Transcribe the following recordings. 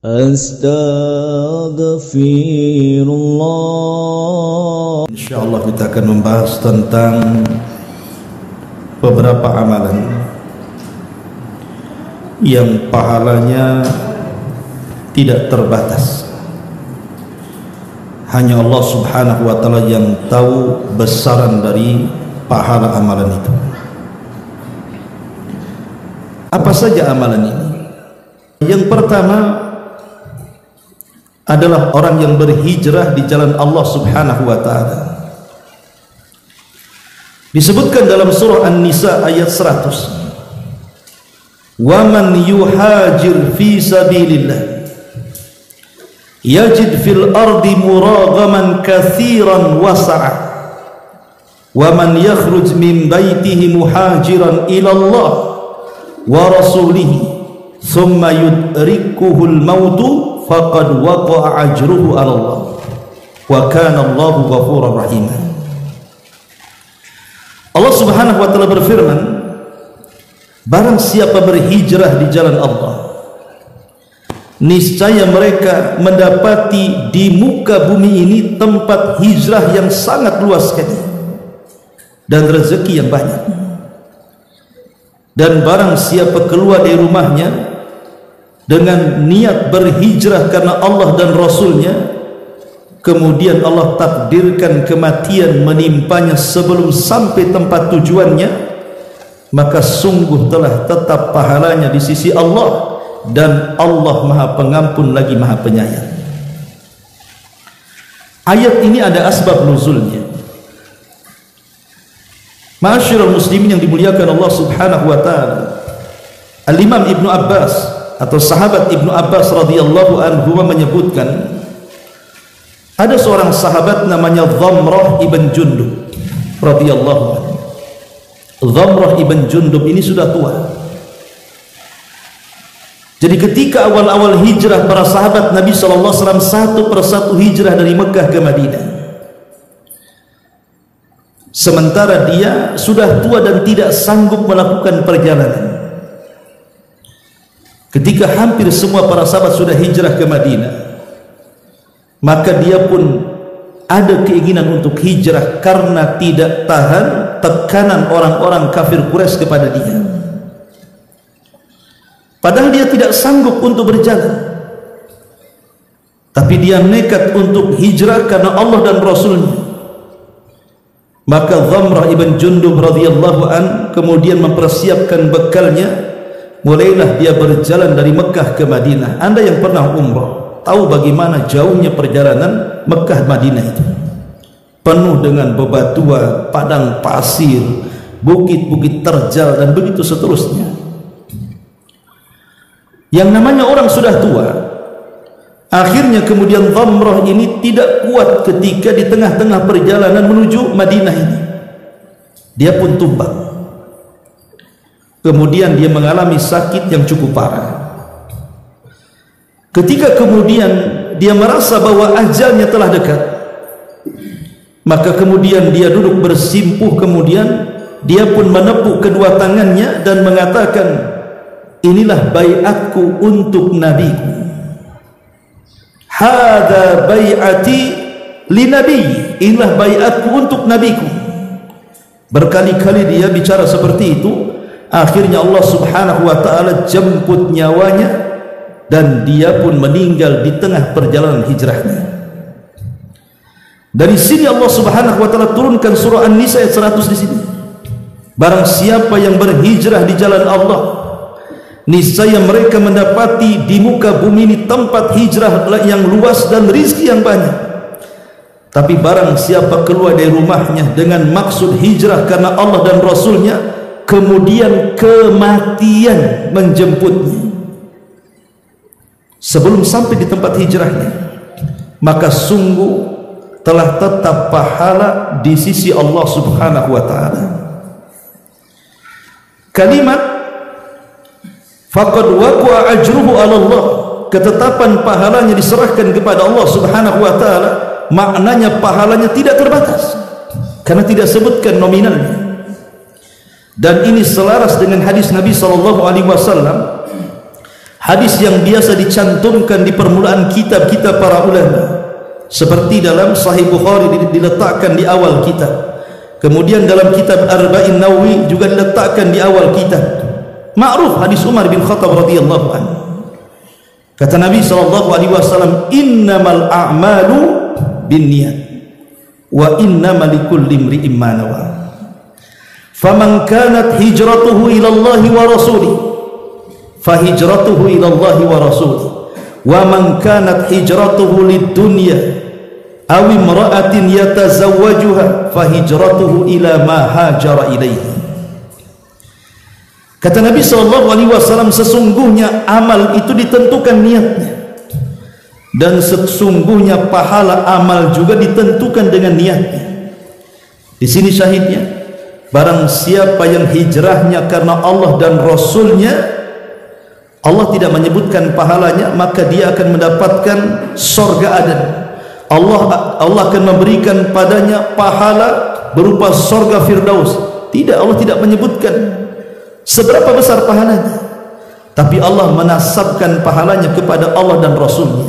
Astaghfirullah. Insyaallah kita akan membahas tentang beberapa amalan yang pahalanya tidak terbatas. Hanya Allah Subhanahu wa taala yang tahu besaran dari pahala amalan itu. Apa saja amalan ini? Yang pertama adalah orang yang berhijrah di jalan Allah Subhanahu wa taala. Disebutkan dalam surah An-Nisa ayat 100. Wa man yuhajir fi sabilillah yajid fil ardi muragaman katsiran wasa'a wa man yakhruj min baitihi muhajiran ila Allah wa rasulihi thumma yudrikuhul mautu faqad waqa'a ajruhu 'ala Allah wa kana Allahu ghafurur rahim. Allah Subhanahu wa taala berfirman, barang siapa berhijrah di jalan Allah, niscaya mereka mendapati di muka bumi ini tempat hijrah yang sangat luas sekali dan rezeki yang banyak. Dan barang siapa keluar dari rumahnya dengan niat berhijrah karena Allah dan Rasulnya, kemudian Allah takdirkan kematian menimpanya sebelum sampai tempat tujuannya, maka sungguh telah tetap pahalanya di sisi Allah, dan Allah Maha Pengampun lagi Maha Penyayang. Ayat ini ada asbab nuzulnya. Ma'asyiral muslimin yang dimuliakan Allah Subhanahu wa taala, Al-Imam Ibnu Abbas atau sahabat Ibnu Abbas radhiyallahu anhu menyebutkan, ada seorang sahabat namanya Dhamrah ibn Jundub radhiyallahu anhu. Dhamrah ibn Jundub ini sudah tua. Jadi ketika awal-awal hijrah para sahabat Nabi sallallahu alaihi wasallam satu persatu hijrah dari Mekah ke Madinah. Sementara dia sudah tua dan tidak sanggup melakukan perjalanan. Ketika hampir semua para sahabat sudah hijrah ke Madinah, maka dia pun ada keinginan untuk hijrah karena tidak tahan tekanan orang-orang kafir Quraisy kepada dia. Padahal dia tidak sanggup untuk berjalan, tapi dia nekat untuk hijrah karena Allah dan Rasulnya. Maka Dhamrah ibn Jundub radhiyallahu an kemudian mempersiapkan bekalnya. Mulailah dia berjalan dari Mekah ke Madinah. Anda yang pernah umrah tahu bagaimana jauhnya perjalanan Mekah Madinah itu, penuh dengan bebatuan, padang pasir, bukit-bukit terjal dan begitu seterusnya. Yang namanya orang sudah tua, akhirnya kemudian Dhamrah ini tidak kuat ketika di tengah-tengah perjalanan menuju Madinah ini. Dia pun tumbang. Kemudian dia mengalami sakit yang cukup parah. Ketika kemudian dia merasa bahwa ajalnya telah dekat, maka kemudian dia duduk bersimpuh. Kemudian dia pun menepuk kedua tangannya dan mengatakan, inilah baiatku untuk nabiku, hadza bai'ati li nabi, inilah baiatku untuk nabiku. Berkali-kali dia bicara seperti itu. Akhirnya Allah Subhanahu wa taala jemput nyawanya dan dia pun meninggal di tengah perjalanan hijrahnya. Dari sini Allah Subhanahu wa taala turunkan surah An-Nisa ayat 100 di sini. Barang siapa yang berhijrah di jalan Allah, niscaya mereka mendapati di muka bumi ini tempat hijrah yang luas dan rizki yang banyak. Tapi barang siapa keluar dari rumahnya dengan maksud hijrah karena Allah dan Rasulnya, kemudian kematian menjemputnya sebelum sampai di tempat hijrahnya, maka sungguh telah tetap pahala di sisi Allah Subhanahu wa taala. Kalimat faqad waqa'a ajruhu 'ala Allah, ketetapan pahalanya diserahkan kepada Allah Subhanahu wa taala, maknanya pahalanya tidak terbatas karena tidak sebutkan nominalnya. Dan ini selaras dengan hadis Nabi sallallahu alaihi wasallam, hadis yang biasa dicantumkan di permulaan kitab-kitab para ulama, seperti dalam Sahih Bukhari diletakkan di awal kitab, kemudian dalam kitab Arba'in Nawawi juga diletakkan di awal kitab. Ma'ruf hadis Umar bin Khattab radhiyallahu anhu. Kata Nabi SAW, innamal a'malu binniyat wa innamal likulli imri'in ma nawa. Faman kanat hijratuhu ila Allah wa rasulih fa hijratuhu ila Allah wa rasulih, wa man kanat hijratuhu lid-dunya aw imra'atin yatazawwajuha fa hijratuhu ila ma hajara ilaihi. Kata Nabi SAW, sesungguhnya amal itu ditentukan niatnya, dan sesungguhnya pahala amal juga ditentukan dengan niatnya. Di sini syahidnya, barang siapa yang hijrahnya karena Allah dan Rasulnya, Allah tidak menyebutkan pahalanya, maka dia akan mendapatkan surga adan. Allah akan memberikan padanya pahala berupa surga Firdaus. Tidak, Allah tidak menyebutkan seberapa besar pahalanya, tapi Allah menasabkan pahalanya kepada Allah dan Rasulnya.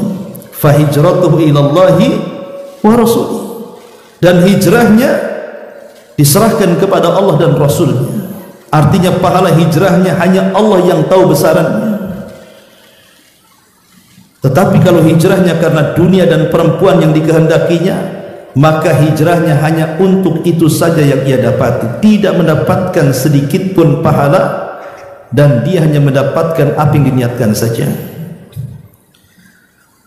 Fa hijratuhu ilallahi wa rasulih, dan hijrahnya diserahkan kepada Allah dan Rasulnya. Artinya pahala hijrahnya hanya Allah yang tahu besarannya. Tetapi kalau hijrahnya karena dunia dan perempuan yang dikehendakinya, maka hijrahnya hanya untuk itu saja yang ia dapati, tidak mendapatkan sedikit pun pahala, dan dia hanya mendapatkan apa yang diniatkan saja.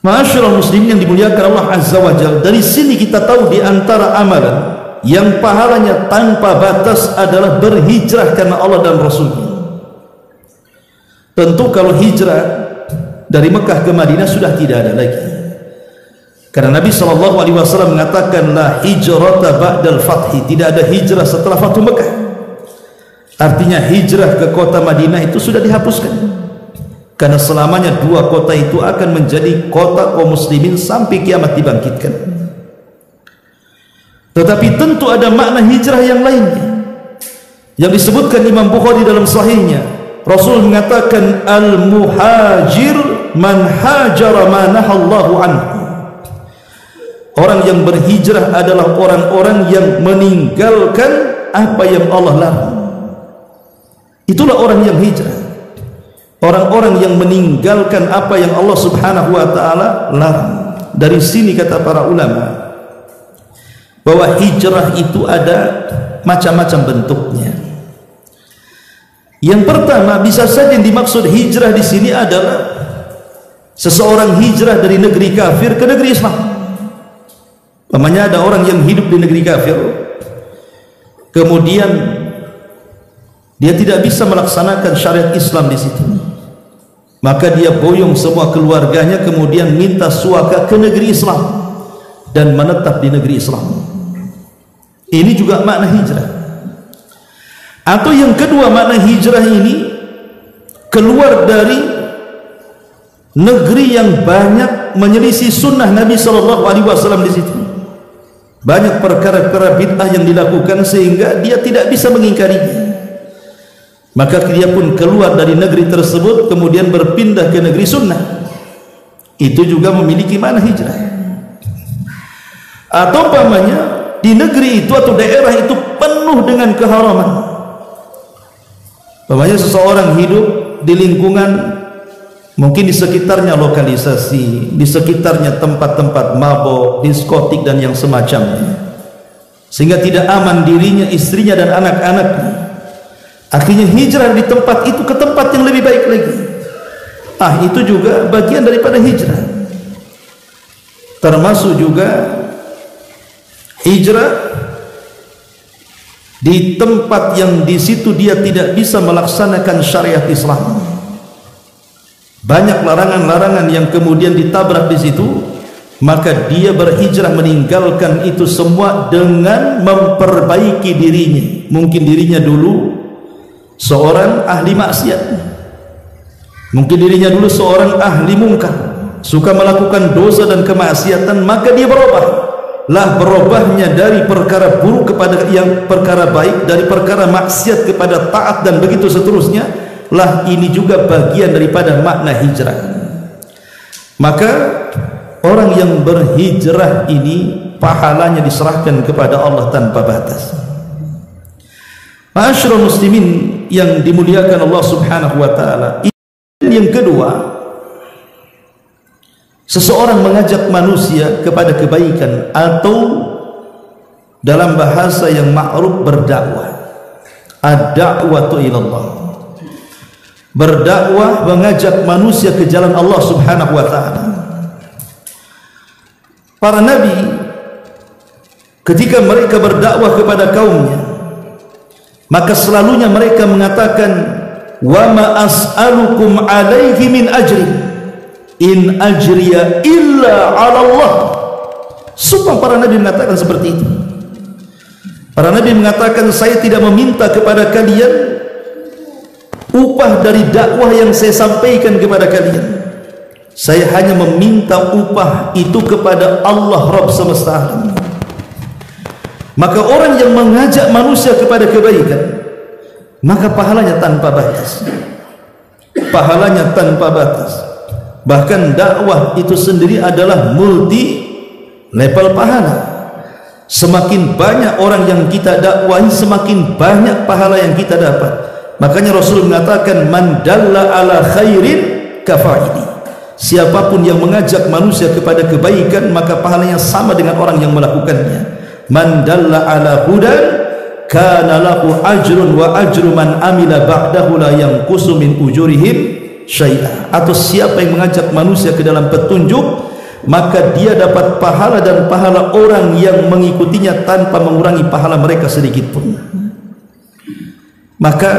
Ma'asyiral muslimin yang dimuliakan Allah Azza wa Jalla, dari sini kita tahu di antara amalan yang pahalanya tanpa batas adalah berhijrah karena Allah dan Rasulnya. Tentu kalau hijrah dari Mekah ke Madinah sudah tidak ada lagi, karena Nabi SAW mengatakan la hijrata ba'dal fathi, tidak ada hijrah setelah Fathu Mekah. Artinya hijrah ke kota Madinah itu sudah dihapuskan, karena selamanya dua kota itu akan menjadi kota kaum muslimin sampai kiamat dibangkitkan. Tetapi tentu ada makna hijrah yang lainnya yang disebutkan Imam Bukhari dalam sahihnya. Rasul mengatakan al-muhajir man hajara ma nahallahu anhu. Orang yang berhijrah adalah orang-orang yang meninggalkan apa yang Allah larang. Itulah orang yang hijrah, orang-orang yang meninggalkan apa yang Allah Subhanahu wa ta'ala larang. Dari sini kata para ulama bahwa hijrah itu ada macam-macam bentuknya. Yang pertama, bisa saja yang dimaksud hijrah di sini adalah seseorang hijrah dari negeri kafir ke negeri Islam. Namanya ada orang yang hidup di negeri kafir, kemudian dia tidak bisa melaksanakan syariat Islam di situ, maka dia boyong semua keluarganya, kemudian minta suaka ke negeri Islam dan menetap di negeri Islam. Ini juga makna hijrah. Atau yang kedua, makna hijrah ini keluar dari negeri yang banyak menyelisih sunnah Nabi SAW di situ. Banyak perkara-perkara bid'ah yang dilakukan sehingga dia tidak bisa mengingkarinya. Maka dia pun keluar dari negeri tersebut kemudian berpindah ke negeri sunnah. Itu juga memiliki makna hijrah. Atau umpamanya di negeri itu atau daerah itu penuh dengan keharaman. Umpamanya seseorang hidup di lingkungan, mungkin di sekitarnya lokalisasi, di sekitarnya tempat-tempat mabok, diskotik dan yang semacamnya, sehingga tidak aman dirinya, istrinya dan anak-anaknya. Akhirnya hijrah di tempat itu ke tempat yang lebih baik lagi. Itu juga bagian daripada hijrah. Termasuk juga hijrah di tempat yang di situ dia tidak bisa melaksanakan syariat Islam. Banyak larangan-larangan yang kemudian ditabrak di situ, maka dia berhijrah meninggalkan itu semua dengan memperbaiki dirinya. Mungkin dirinya dulu seorang ahli maksiat, mungkin dirinya dulu seorang ahli mungkar, suka melakukan dosa dan kemaksiatan, maka dia berubah. Lah berubahnya dari perkara buruk kepada yang perkara baik, dari perkara maksiat kepada taat dan begitu seterusnya, lah ini juga bagian daripada makna hijrah. Maka orang yang berhijrah ini pahalanya diserahkan kepada Allah tanpa batas. Ma'asyiral muslimin yang dimuliakan Allah Subhanahu wa taala. Yang kedua, seseorang mengajak manusia kepada kebaikan atau dalam bahasa yang ma'ruf berdakwah. Ad-da'watu ilallah. Berdakwah, mengajak manusia ke jalan Allah Subhanahu wa taala. Para nabi ketika mereka berdakwah kepada kaumnya, maka selalunya mereka mengatakan, wa ma as'alukum alaihi min ajri in ajriya illa 'ala Allah. Semua para nabi mengatakan seperti itu. Para nabi mengatakan, saya tidak meminta kepada kalian upah dari dakwah yang saya sampaikan kepada kalian. Saya hanya meminta upah itu kepada Allah Rabb semesta alam. Maka orang yang mengajak manusia kepada kebaikan, maka pahalanya tanpa batas. Pahalanya tanpa batas. Bahkan dakwah itu sendiri adalah multi level pahala. Semakin banyak orang yang kita dakwahi, semakin banyak pahala yang kita dapat. Makanya Rasul mengatakan, man dalla ala khairin kafa'ili. Siapapun yang mengajak manusia kepada kebaikan, maka pahalanya sama dengan orang yang melakukannya. Man dalla ala hudan kana lahu ajrun wa ajru man amila ba'dahu la yanqusu min ujurihim syai'a. Atau siapa yang mengajak manusia ke dalam petunjuk, maka dia dapat pahala dan pahala orang yang mengikutinya tanpa mengurangi pahala mereka sedikit pun. Maka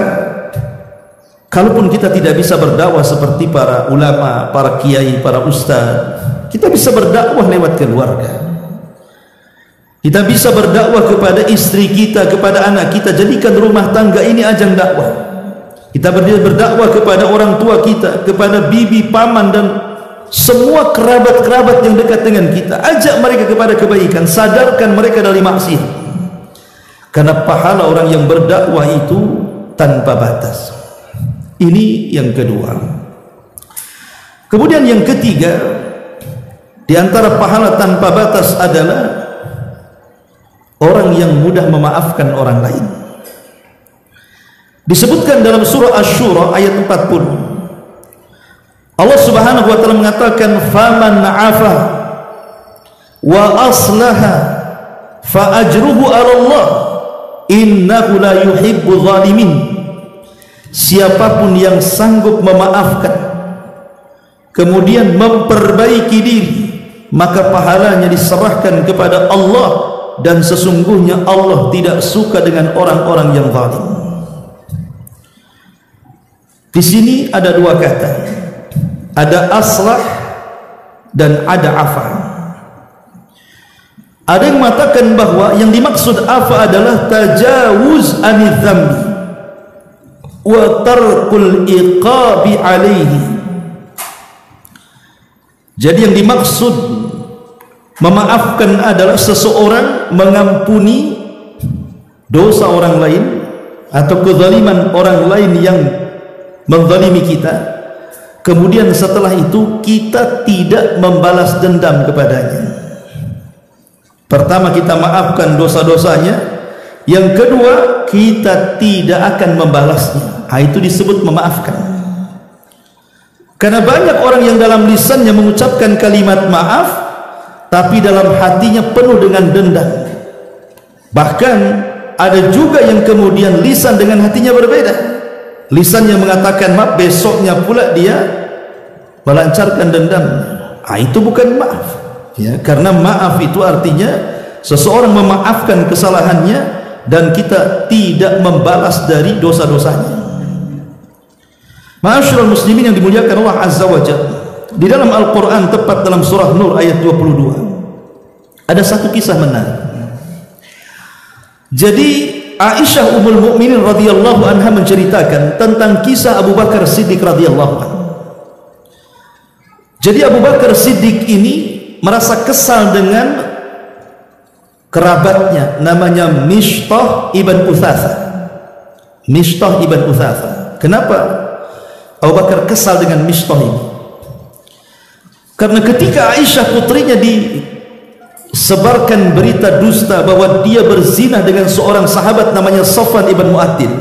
kalaupun kita tidak bisa berdakwah seperti para ulama, para kiai, para ustaz, kita bisa berdakwah lewat keluarga. Kita bisa berdakwah kepada istri kita, kepada anak kita. Jadikan rumah tangga ini ajang dakwah. Kita berdakwah kepada orang tua kita, kepada bibi, paman, dan semua kerabat-kerabat yang dekat dengan kita. Ajak mereka kepada kebaikan, sadarkan mereka dari maksiat. Karena pahala orang yang berdakwah itu tanpa batas. Ini yang kedua. Kemudian yang ketiga, di antara pahala tanpa batas adalah orang yang mudah memaafkan orang lain. Disebutkan dalam surah Asy-Syura ayat 40. Allah Subhanahu wa taala mengatakan, faman 'afa wa aslaha fa ajruhu 'ala Allah innahu la yuhibbu zalimin. Siapapun yang sanggup memaafkan kemudian memperbaiki diri, maka pahalanya diserahkan kepada Allah, dan sesungguhnya Allah tidak suka dengan orang-orang yang zalim. Di sini ada dua kata, ada aslah dan ada afa. Ada yang mengatakan bahwa yang dimaksud afa adalah tajawuz anil dzambi wa tarkul iqabi alaihi. Jadi yang dimaksud memaafkan adalah seseorang mengampuni dosa orang lain atau kezaliman orang lain yang menzalimi kita, kemudian setelah itu kita tidak membalas dendam kepadanya. Pertama, kita maafkan dosa-dosanya. Yang kedua, kita tidak akan membalasnya. Itu disebut memaafkan. Karena banyak orang yang dalam lisannya mengucapkan kalimat maaf, tapi dalam hatinya penuh dengan dendam. Bahkan ada juga yang kemudian lisan dengan hatinya berbeda. Lisannya mengatakan maaf, besoknya pula dia melancarkan dendamnya. Itu bukan maaf. Ya, karena maaf itu artinya seseorang memaafkan kesalahannya dan kita tidak membalas dari dosa-dosanya. Ma'asyiral muslimin yang dimuliakan Allah Azza wa Jalla, di dalam Al-Quran, tepat dalam surah Nur ayat 22, ada satu kisah menarik. Jadi Aisyah Ummul Mukminin radhiyallahu anha menceritakan tentang kisah Abu Bakar Siddiq radhiyallahu anhu. Jadi Abu Bakar Siddiq ini merasa kesal dengan kerabatnya, namanya Mishtah ibn Utsatsa. Mishtah ibn Utsatsa. Kenapa? Abu Bakar kesal dengan Mistah ini, karena ketika Aisyah putrinya disebarkan berita dusta bahwa dia berzina dengan seorang sahabat namanya Safwan ibn Mu'attil.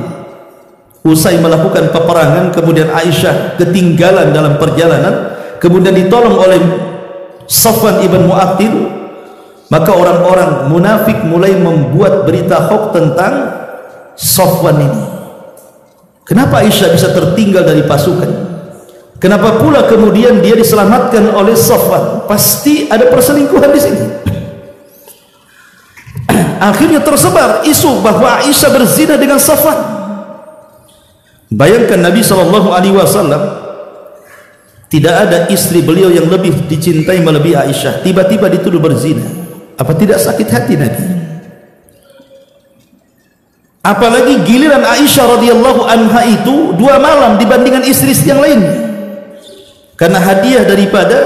Usai melakukan peperangan, kemudian Aisyah ketinggalan dalam perjalanan, kemudian ditolong oleh Safwan ibn Mu'attil, maka orang-orang munafik mulai membuat berita hoax tentang Safwan ini. Kenapa Aisyah bisa tertinggal dari pasukan? Kenapa pula kemudian dia diselamatkan oleh Safwan? Pasti ada perselingkuhan di sini. Akhirnya tersebar isu bahwa Aisyah berzina dengan Safwan. Bayangkan Nabi SAW, tidak ada istri beliau yang lebih dicintai melebihi Aisyah, tiba-tiba dituduh berzina. Apa tidak sakit hati Nabi? Apalagi giliran Aisyah radhiyallahu anha itu 2 malam dibandingkan istri-istri yang lainnya, karena hadiah daripada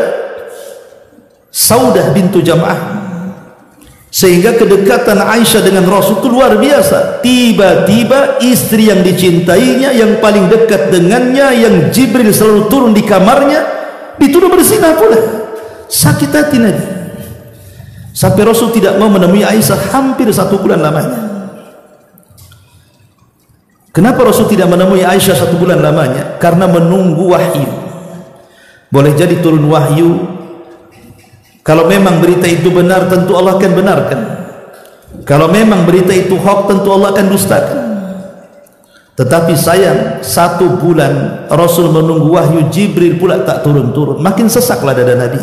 Saudah bintu Jam'ah, sehingga kedekatan Aisyah dengan Rasul itu luar biasa. Tiba-tiba istri yang dicintainya, yang paling dekat dengannya, yang Jibril selalu turun di kamarnya, dituduh berzina pula. Sakit hati Nabi, sampai Rasul tidak mau menemui Aisyah hampir 1 bulan lamanya. Kenapa Rasul tidak menemui Aisyah 1 bulan lamanya? Karena menunggu wahyu. Boleh jadi turun wahyu, kalau memang berita itu benar, tentu Allah akan benarkan. Kalau memang berita itu hoax, tentu Allah akan dustakan. Tetapi sayang, 1 bulan Rasul menunggu wahyu, Jibril pula tak turun-turun. Makin sesaklah dada Nabi.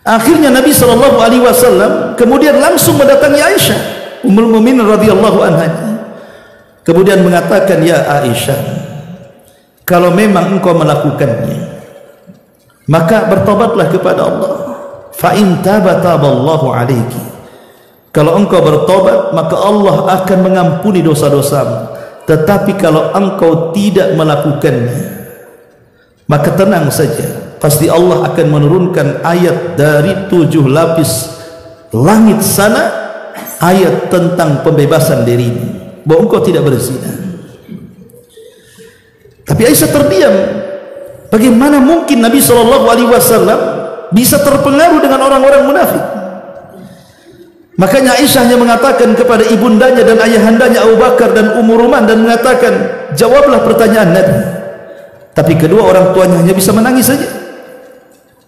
Akhirnya Nabi SAW kemudian langsung mendatangi Aisyah Ummul Mukminin radhiyallahu anha, kemudian mengatakan, ya Aisyah, kalau memang engkau melakukannya, maka bertobatlah kepada Allah. Fa in taba taballahu alaiki. Kalau engkau bertobat, maka Allah akan mengampuni dosa-dosamu. Tetapi kalau engkau tidak melakukannya, maka tenang saja, pasti Allah akan menurunkan ayat dari 7 lapis langit sana, ayat tentang pembebasan dirimu, bahwa engkau tidak berzina. Tapi Aisyah terdiam. Bagaimana mungkin Nabi SAW bisa terpengaruh dengan orang-orang munafik? Makanya Aisyah hanya mengatakan kepada ibundanya dan ayahandanya Abu Bakar dan Ummu Ruman, dan mengatakan, jawablah pertanyaan Nabi. Tapi kedua orang tuanya hanya bisa menangis saja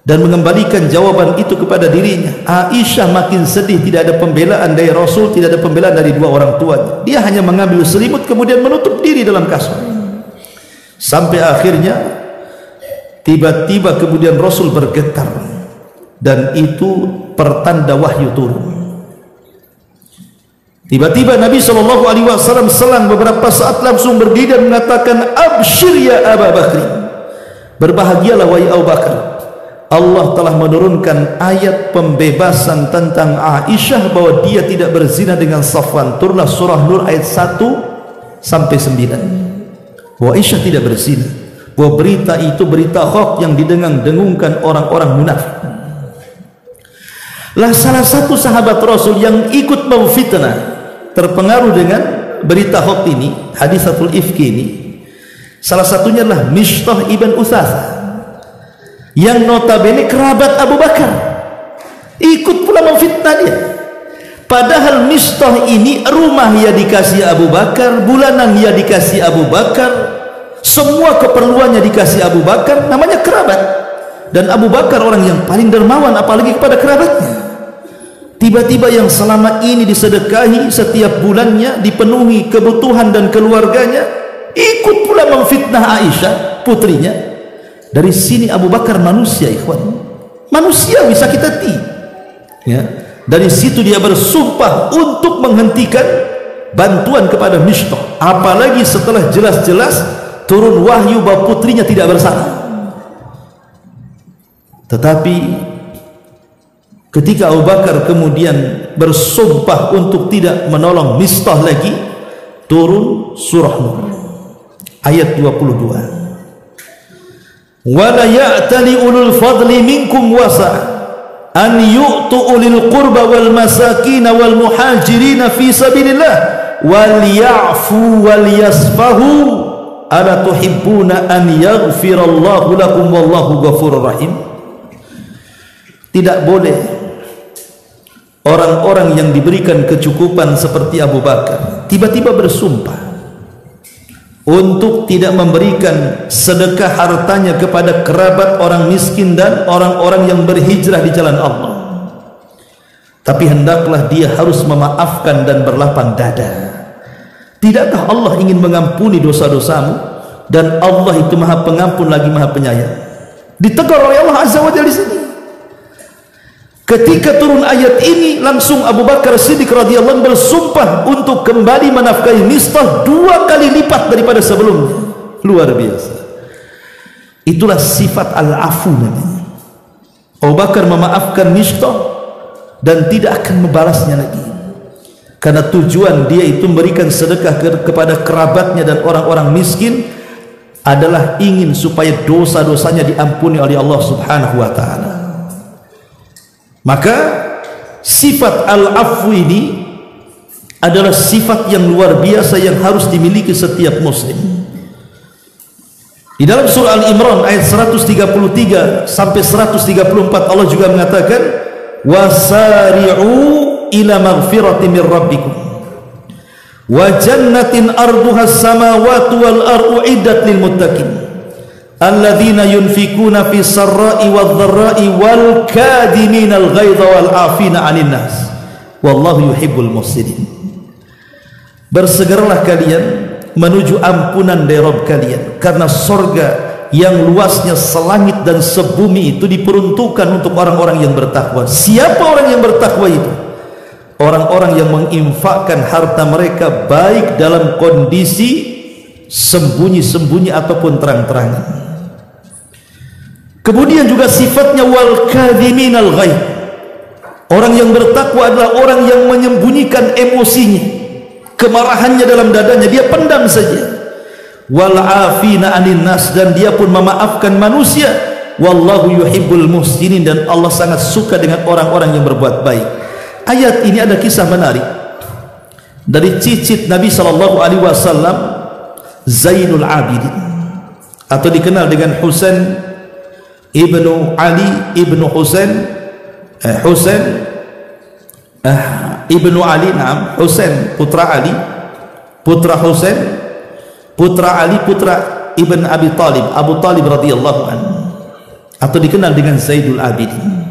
dan mengembalikan jawaban itu kepada dirinya. Aisyah makin sedih, tidak ada pembelaan dari Rasul, tidak ada pembelaan dari 2 orang tuanya. Dia hanya mengambil selimut kemudian menutup diri dalam kasur. Sampai akhirnya tiba-tiba kemudian Rasul bergetar, dan itu pertanda wahyu turun. Tiba-tiba Nabi SAW selang beberapa saat langsung berdiri dan mengatakan, absyir ya Abu Bakr, berbahagialah wahai Abu Bakar, Allah telah menurunkan ayat pembebasan tentang Aisyah bahwa dia tidak berzina dengan Safwan. Turunlah surah Nur ayat 1 sampai 9, bahwa Aisyah tidak berzina, bahwa berita itu berita hoax yang didengung-dengungkan orang-orang munafik. Lah salah satu sahabat Rasul yang ikut memfitnah, terpengaruh dengan berita hoax ini, hadisatul ifki ini, salah satunya adalah Mistah ibn Utsasah, yang notabene kerabat Abu Bakar, ikut pula memfitnah dia. Padahal Mistah ini rumah ya dikasih Abu Bakar, bulanan ya dikasih Abu Bakar, semua keperluannya dikasih Abu Bakar, namanya kerabat. Dan Abu Bakar orang yang paling dermawan, apalagi kepada kerabatnya. Tiba-tiba yang selama ini disedekahi setiap bulannya, dipenuhi kebutuhan dan keluarganya, ikut pula memfitnah Aisyah putrinya. Dari sini Abu Bakar manusia, ikhwan, manusiawi, sakit hati ya. Dari situ dia bersumpah untuk menghentikan bantuan kepada Mistah, apalagi setelah jelas-jelas turun wahyu bahwa putrinya tidak bersalah. Tetapi ketika Abu Bakar kemudian bersumpah untuk tidak menolong Mistah lagi, turun surah Nur ayat 22. Wala ya'tali ulul fadli minkum wasa' an yu'tu ulil qurba wal masakin wal muhajirin fi sabilillah wal ya'fu wal yasfahu ala tuhibbuna an yaghfirallahu lakum wallahu ghafurur rahim. Tidak boleh orang-orang yang diberikan kecukupan seperti Abu Bakar tiba-tiba bersumpah untuk tidak memberikan sedekah hartanya kepada kerabat, orang miskin dan orang-orang yang berhijrah di jalan Allah. Tapi hendaklah dia harus memaafkan dan berlapang dada. Tidakkah Allah ingin mengampuni dosa-dosamu? Dan Allah itu Maha Pengampun lagi Maha Penyayang. Ditegur oleh Allah Azza wa Jalla di sini. Ketika turun ayat ini, langsung Abu Bakar Siddiq radhiyallahu anhu bersumpah untuk kembali menafkahi Mistah 2 kali lipat daripada sebelumnya. Luar biasa. Itulah sifat al-afu namanya. Abu Bakar memaafkan Mistah dan tidak akan membalasnya lagi. Karena tujuan dia itu memberikan sedekah kepada kerabatnya dan orang-orang miskin adalah ingin supaya dosa-dosanya diampuni oleh Allah Subhanahu wa taala. Maka sifat al-afwi ini adalah sifat yang luar biasa yang harus dimiliki setiap muslim. Di dalam surah Al-Imran ayat 133 sampai 134 Allah juga mengatakan wasari'u ila maghfirati min rabbikum wa jannatin arduha as-samawati wal ardu iddat lil muttaqin alladzina yunfikuna fi sarra'i wad dharra'i wal kadiminal ghaidha wal 'afina 'anil nas wallahu yuhibbul muhsinin. Bersegeralah kalian menuju ampunan dari Rabb kalian, karena surga yang luasnya selangit dan sebumi itu diperuntukkan untuk orang-orang yang bertakwa. Siapa orang yang bertakwa itu? Orang-orang yang menginfakkan harta mereka baik dalam kondisi sembunyi-sembunyi ataupun terang-terangan. Kemudian juga sifatnya wal kadhiminal ghaib. Orang yang bertakwa adalah orang yang menyembunyikan emosinya, kemarahannya dalam dadanya, dia pendam saja. Wal afina 'anil nas, dan dia pun memaafkan manusia. Wallahu yuhibbul muhsinin, dan Allah sangat suka dengan orang-orang yang berbuat baik. Ayat ini ada kisah menarik dari cicit Nabi sallallahu alaihi wasallam, Zainul Abidin, atau dikenal dengan Husain ibnu Ali ibnu Husain ibnu Ali, Husain putra Ali, putra Husain, putra Ali, putra Ibn Abi Talib, Abu Talib radhiyallahu anhu, atau dikenal dengan Zainul Abidin.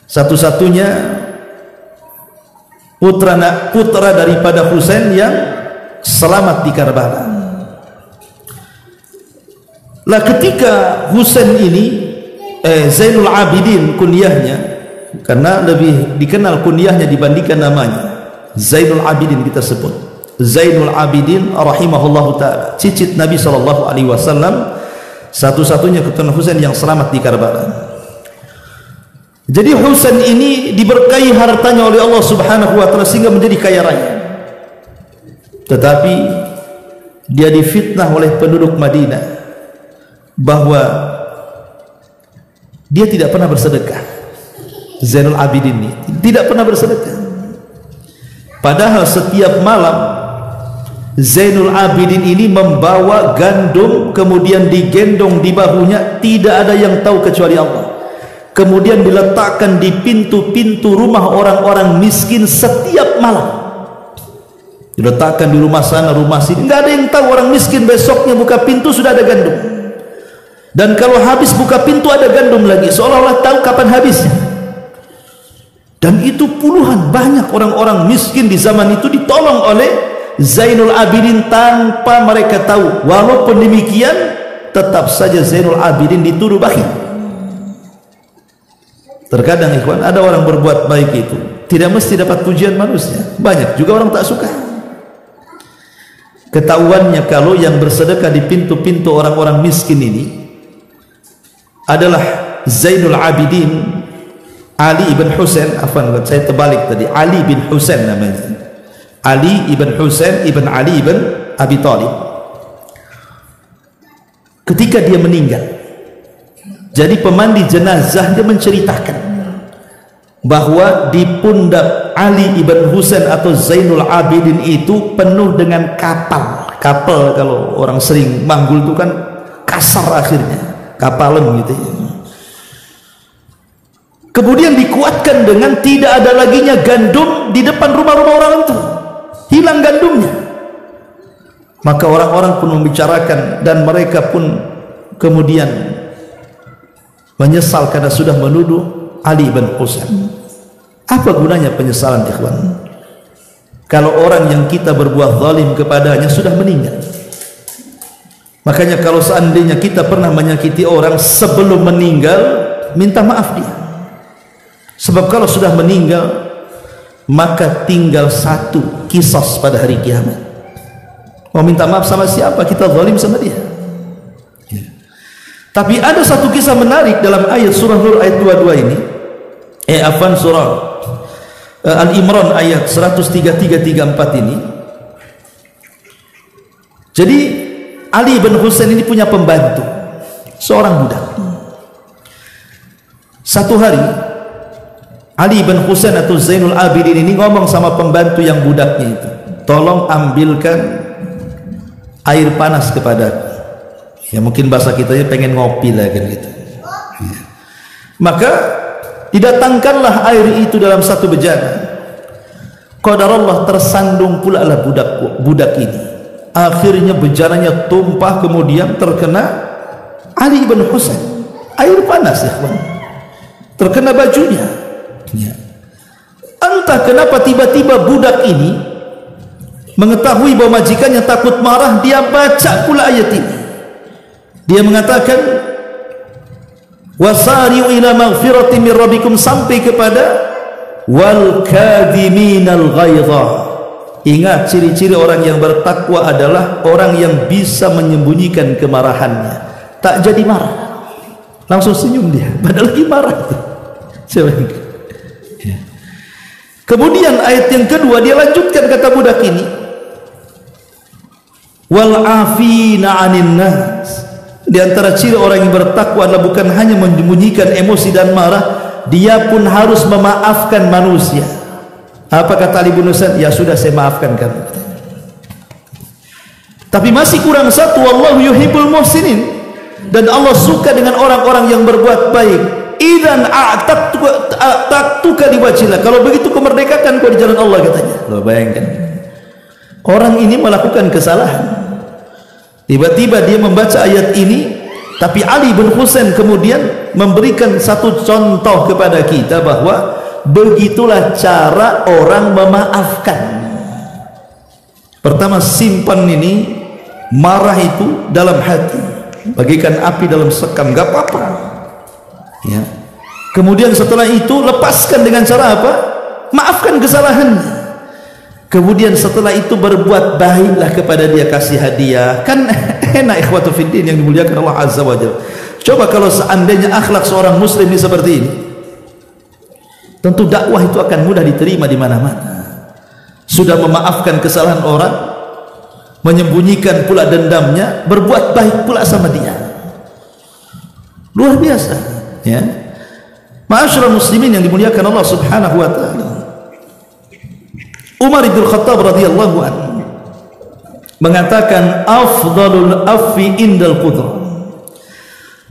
Satu-satunya putra daripada Husain yang selamat di Karbala. Lah ketika Husain ini Zainul Abidin kunyahnya, karena lebih dikenal kunyahnya dibandingkan namanya, Zainul Abidin kita sebut Zainul Abidin rahimahullahu taala, cicit Nabi sallallahu alaihi wasallam, satu-satunya keturunan Husain yang selamat di Karbala. Jadi Husain ini diberkahi hartanya oleh Allah Subhanahu wa taala sehingga menjadi kaya raya. Tetapi dia difitnah oleh penduduk Madinah bahwa dia tidak pernah bersedekah. Zainul Abidin ini tidak pernah bersedekah. Padahal setiap malam Zainul Abidin ini membawa gandum, kemudian digendong di bahunya, tidak ada yang tahu kecuali Allah. Kemudian diletakkan di pintu-pintu rumah orang-orang miskin setiap malam. Diletakkan di rumah sana, rumah sini, nggak ada yang tahu. Orang miskin besoknya buka pintu sudah ada gandum, dan kalau habis buka pintu ada gandum lagi, seolah-olah tahu kapan habisnya. Dan itu puluhan banyak orang-orang miskin di zaman itu ditolong oleh Zainul Abidin tanpa mereka tahu. Walaupun demikian, tetap saja Zainul Abidin dituduh bakhil. Terkadang ikhwan, ada orang berbuat baik itu tidak mesti dapat pujian manusia, banyak juga orang tak suka. Ketahuannya kalau yang bersedekah di pintu-pintu orang-orang miskin ini adalah Zainul Abidin Ali ibn Husain, saya terbalik tadi, Ali bin Husain namanya, Ali ibn Husain ibn Ali ibn Abi Talib. Ketika dia meninggal, jadi pemandi jenazah dia menceritakan bahwa di pundak Ali ibn Husain atau Zainul Abidin itu penuh dengan kapal. Kapal kalau orang sering manggul itu kan kasar akhirnya, kapalan gitu ya. Kemudian dikuatkan dengan tidak ada laginya gandum di depan rumah-rumah orang itu, hilang gandumnya. Maka orang-orang pun membicarakan dan mereka pun kemudian menyesal karena sudah menuduh Ali bin Husain. Apa gunanya penyesalan, ikhwan? Kalau orang yang kita berbuat zalim kepadanya sudah meninggal. Makanya kalau seandainya kita pernah menyakiti orang sebelum meninggal, minta maaf dia. Sebab kalau sudah meninggal, maka tinggal satu qisas pada hari kiamat. Mau minta maaf sama siapa? Kita zalim sama dia. Ya. Tapi ada satu kisah menarik dalam ayat surah Nur ayat 22 ini. Surah Al-Imran ayat 133-34 ini. Jadi Ali bin Husain ini punya pembantu, seorang budak. Satu hari Ali bin Husain atau Zainul Abidin ini ngomong sama pembantu yang budaknya itu, tolong ambilkan air panas kepadaku. Ya mungkin bahasa kita pengen ngopi lah kan gitu. Ya. Maka didatangkanlah air itu dalam satu bejana. Qadarullah tersandung pula lah budak ini. Akhirnya bejananya tumpah, kemudian terkena Ali bin Husain. Air panas ya, terkena bajunya. Ya. Entah kenapa tiba-tiba budak ini mengetahui bahwa majikannya takut marah, dia baca pula ayat ini. Dia mengatakan wasari'u ila maghfiratin min rabbikum sampai kepada wal kadhiminal ghaidha. Ingat, ciri-ciri orang yang bertakwa adalah orang yang bisa menyembunyikan kemarahannya. Tak jadi marah, langsung senyum dia, padahal lagi marah. Ya. Kemudian ayat yang kedua dia lanjutkan, kata budak ini, wal afina 'anil nas. Di antara ciri orang yang bertakwa adalah bukan hanya menyembunyikan emosi dan marah, dia pun harus memaafkan manusia. Apa kata Ali bin Husain? Ya sudah, saya maafkan kamu. Tapi masih kurang satu, wallahu yuhibbul muhsinin, dan Allah suka dengan orang-orang yang berbuat baik. Idzan a'taqtuka liwajhillah. Kalau begitu kemerdekakan kau di jalan Allah, katanya. Loh, bayangkan. Orang ini melakukan kesalahan. Tiba-tiba dia membaca ayat ini, tapi Ali bin Husain kemudian memberikan satu contoh kepada kita bahwa begitulah cara orang memaafkan. Pertama, simpan ini marah itu dalam hati, bagikan api dalam sekam, gak apa-apa. Ya. Kemudian setelah itu lepaskan dengan cara apa? Maafkan kesalahannya. Kemudian setelah itu berbuat baiklah kepada dia, kasih hadiah. Kan enak, ikhwatu fiddin yang dimuliakan Allah Azza wa Jalla. Coba kalau seandainya akhlak seorang muslim ini seperti ini, tentu dakwah itu akan mudah diterima di mana-mana. Sudah memaafkan kesalahan orang, menyembunyikan pula dendamnya, berbuat baik pula sama dia. Luar biasa, ya. Ma'asyiral muslimin yang dimuliakan Allah Subhanahu wa taala. Umar bin Khattab radhiyallahu anhu mengatakan afdalul afwi indal qudrah,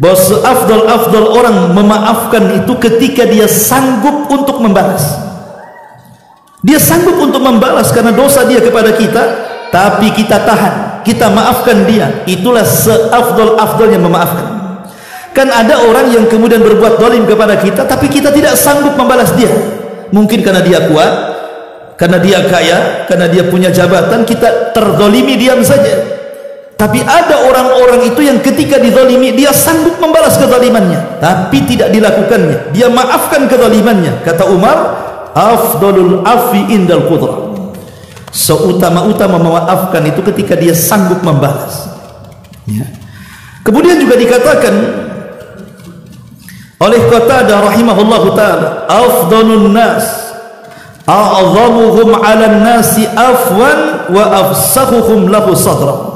bahwa seafdal orang memaafkan itu ketika dia sanggup untuk membalas. Dia sanggup untuk membalas karena dosa dia kepada kita, tapi kita tahan, kita maafkan dia. Itulah seafdal-afdalnya memaafkan. Kan ada orang yang kemudian berbuat zalim kepada kita, tapi kita tidak sanggup membalas dia. Mungkin karena dia kuat, karena dia kaya, karena dia punya jabatan, kita terzalimi, diam saja. Tapi ada orang-orang itu yang ketika dizalimi dia sanggup membalas kezalimannya, tapi tidak dilakukannya. Dia maafkan kezalimannya. Kata Umar, afdalul afi indal qudrah. Seutama-utama memaafkan itu ketika dia sanggup membalas. Ya. Kemudian juga dikatakan oleh Qatadah rahimahullahu taala, afdalun nas a'zamuhum 'alan nasi afwan wa afsahuhum lahu sadra.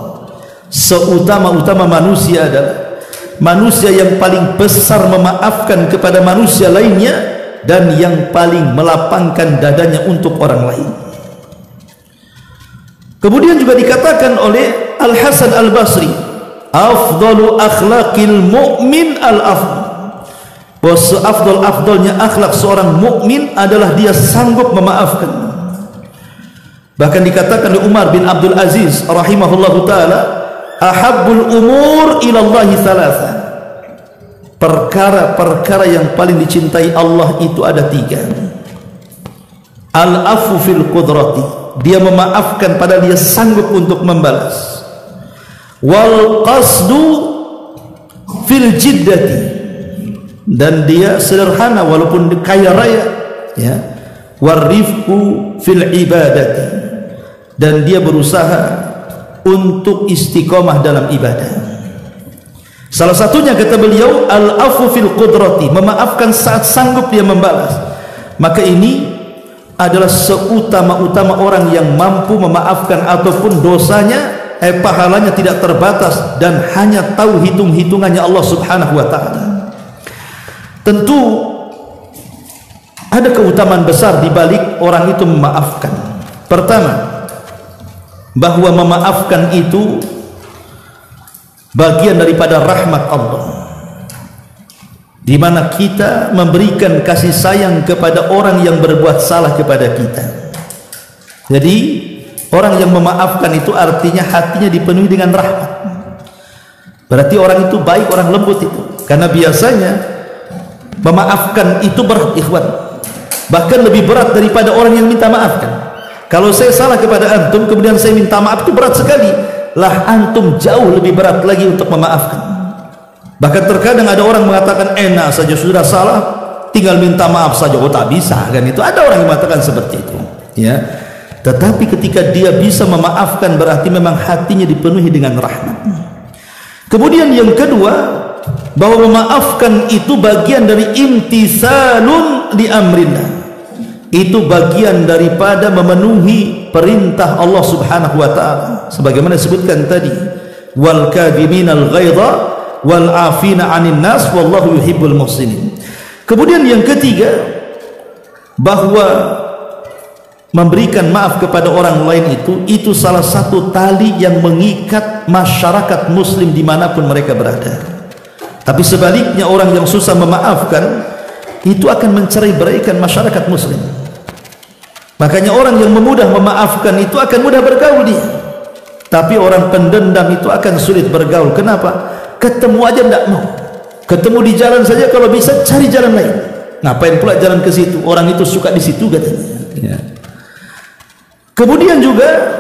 Seutama-utama manusia adalah manusia yang paling besar memaafkan kepada manusia lainnya, dan yang paling melapangkan dadanya untuk orang lain. Kemudian juga dikatakan oleh Al-Hasan Al-Basri, afdalu akhlaqil mu'min al-afdal, bahwa seafdal-afdalnya akhlak seorang mukmin adalah dia sanggup memaafkan. Bahkan dikatakan oleh Umar bin Abdul Aziz rahimahullahu taala, ahabbul umur ilallahi thalatha, perkara-perkara yang paling dicintai Allah itu ada 3. Al-afu fil qudrati, dia memaafkan padahal dia sanggup untuk membalas. Wal qasdu fil jiddati, dan dia sederhana walaupun kaya raya, ya. Warifqu fil ibadati, dan dia berusaha untuk istiqomah dalam ibadah. Salah satunya kata beliau, al-afu fil qudrati, memaafkan saat sanggup dia membalas. Maka ini adalah seutama-utama orang yang mampu memaafkan ataupun dosanya, pahalanya tidak terbatas dan hanya tahu hitung-hitungannya Allah Subhanahu wa taala. Tentu ada keutamaan besar di balik orang itu memaafkan. Pertama, bahwa memaafkan itu bagian daripada rahmat Allah, di mana kita memberikan kasih sayang kepada orang yang berbuat salah kepada kita. Jadi orang yang memaafkan itu artinya hatinya dipenuhi dengan rahmat. Berarti orang itu baik, orang lembut itu. Karena biasanya memaafkan itu berat, ikhwan. Bahkan lebih berat daripada orang yang minta maafkan. Kalau saya salah kepada antum kemudian saya minta maaf, itu berat sekali. Lah antum jauh lebih berat lagi untuk memaafkan. Bahkan terkadang ada orang mengatakan enak saja sudah salah, tinggal minta maaf saja. Oh tak bisa kan, itu ada orang yang mengatakan seperti itu, ya. Tetapi ketika dia bisa memaafkan berarti memang hatinya dipenuhi dengan rahmat. Kemudian yang kedua, bahwa memaafkan itu bagian dari imtithalun li amrillah, itu bagian daripada memenuhi perintah Allah Subhanahu wa taala, sebagaimana disebutkan tadi, wal kadhiminal ghaidha wal afina 'anil nas wallahu yuhibbul muhsinin. Kemudian yang ketiga, bahwa memberikan maaf kepada orang lain itu salah satu tali yang mengikat masyarakat muslim dimanapun mereka berada. Tapi sebaliknya, orang yang susah memaafkan itu akan mencerai-beraikan masyarakat muslim. Makanya orang yang memudah memaafkan itu akan mudah bergaul dia, tapi orang pendendam itu akan sulit bergaul. Kenapa? Ketemu aja tidak mau, ketemu di jalan saja, kalau bisa cari jalan lain. Ngapain pula jalan ke situ, orang itu suka di situ katanya, ya. Kemudian juga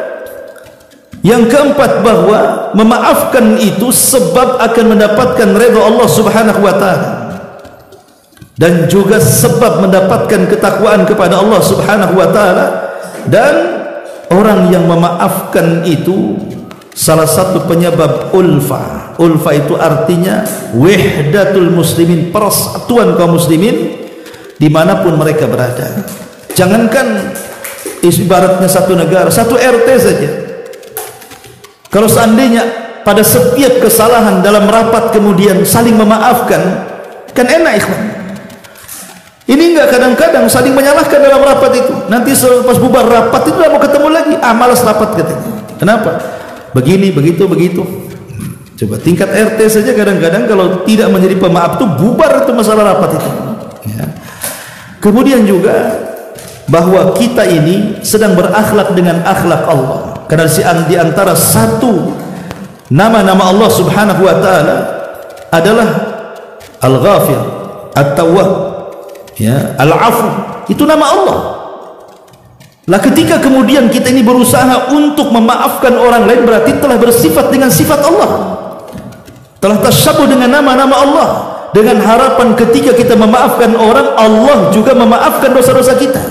yang keempat, bahwa memaafkan itu sebab akan mendapatkan redha Allah Subhanahu wa taala, dan juga sebab mendapatkan ketakwaan kepada Allah Subhanahu wa taala. Dan orang yang memaafkan itu salah satu penyebab ulfa. Ulfa itu artinya wahdatul muslimin, persatuan kaum muslimin dimanapun mereka berada. Jangankan ibaratnya satu negara, satu RT saja, kalau seandainya pada setiap kesalahan dalam rapat kemudian saling memaafkan, kan enak, ikhwan. Ini enggak, kadang-kadang saling menyalahkan dalam rapat itu. Nanti selepas bubar rapat itu mau ketemu lagi, malas rapat katanya. Kenapa? Begini, begitu, begitu. Coba tingkat RT saja kadang-kadang kalau tidak menjadi pemaaf itu bubar itu masalah rapat itu, ya. Kemudian juga bahwa kita ini sedang berakhlak dengan akhlak Allah, karena di antara satu nama-nama Allah Subhanahu wa taala adalah Al-Ghafir, At-Tawwab, ya, Al-Afu, itu nama Allah. Lah ketika kemudian kita ini berusaha untuk memaafkan orang lain, berarti telah bersifat dengan sifat Allah, telah tasyabuh dengan nama-nama Allah, dengan harapan ketika kita memaafkan orang, Allah juga memaafkan dosa-dosa kita.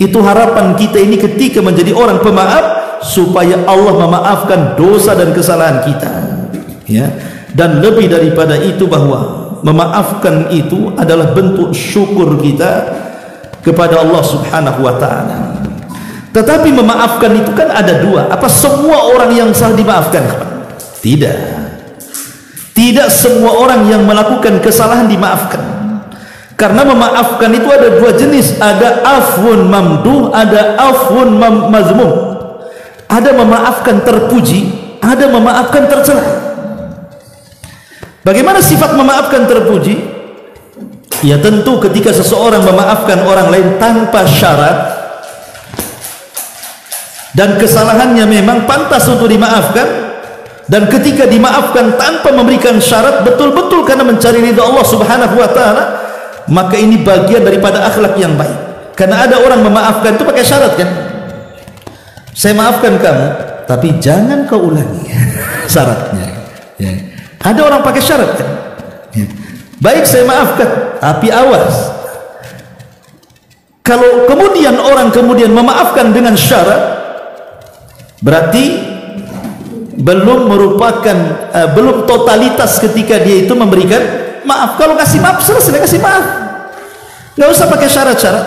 Itu harapan kita ini ketika menjadi orang pemaaf, supaya Allah memaafkan dosa dan kesalahan kita, ya. Dan lebih daripada itu, bahwa memaafkan itu adalah bentuk syukur kita kepada Allah Subhanahu wa taala. Tetapi memaafkan itu kan ada dua. Apa semua orang yang salah dimaafkan? Tidak. Tidak semua orang yang melakukan kesalahan dimaafkan. Karena memaafkan itu ada dua jenis, ada afwun mamduh, ada afwun mazmum. Ada memaafkan terpuji, ada memaafkan tercela. Bagaimana sifat memaafkan terpuji? Ya tentu ketika seseorang memaafkan orang lain tanpa syarat dan kesalahannya memang pantas untuk dimaafkan, dan ketika dimaafkan tanpa memberikan syarat betul-betul karena mencari ridha Allah Subhanahu wa taala, maka ini bagian daripada akhlak yang baik. Karena ada orang memaafkan itu pakai syarat kan? Saya maafkan kamu, tapi jangan kau ulangi. Syaratnya. Ya. Ada orang pakai syarat kan? Ya. Baik, saya maafkan, tapi awas. Kalau kemudian orang memaafkan dengan syarat, berarti belum merupakan belum totalitas ketika dia itu memberikan maaf. Kalau kasih maaf, selesai kasih maaf, nggak usah pakai syarat-syarat.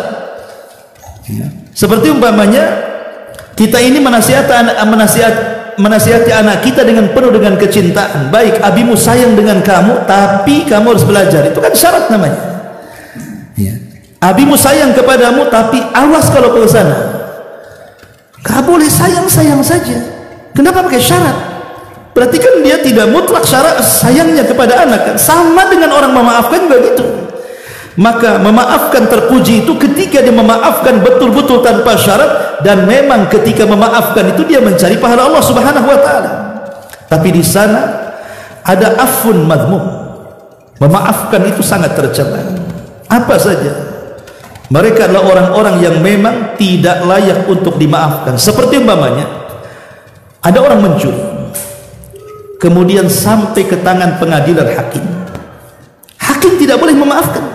Ya. Seperti umpamanya kita ini menasihati anak kita dengan penuh dengan kecintaan. Baik, abimu sayang dengan kamu, tapi kamu harus belajar. Itu kan syarat namanya. Ya. Abimu sayang kepadamu, tapi awas kalau ke sana. Gak boleh sayang-sayang saja. Kenapa pakai syarat? Berarti kan dia tidak mutlak syarat sayangnya kepada anak kan? Sama dengan orang memaafkan juga gitu. Maka memaafkan terpuji itu ketika dia memaafkan betul-betul tanpa syarat, dan memang ketika memaafkan itu dia mencari pahala Allah Subhanahu wa taala. Tapi di sana ada afun madmum. Memaafkan itu sangat tercela. Apa saja? Mereka adalah orang-orang yang memang tidak layak untuk dimaafkan. Seperti umpamanya ada orang mencuri, kemudian sampai ke tangan pengadilan hakim. Hakim tidak boleh memaafkan,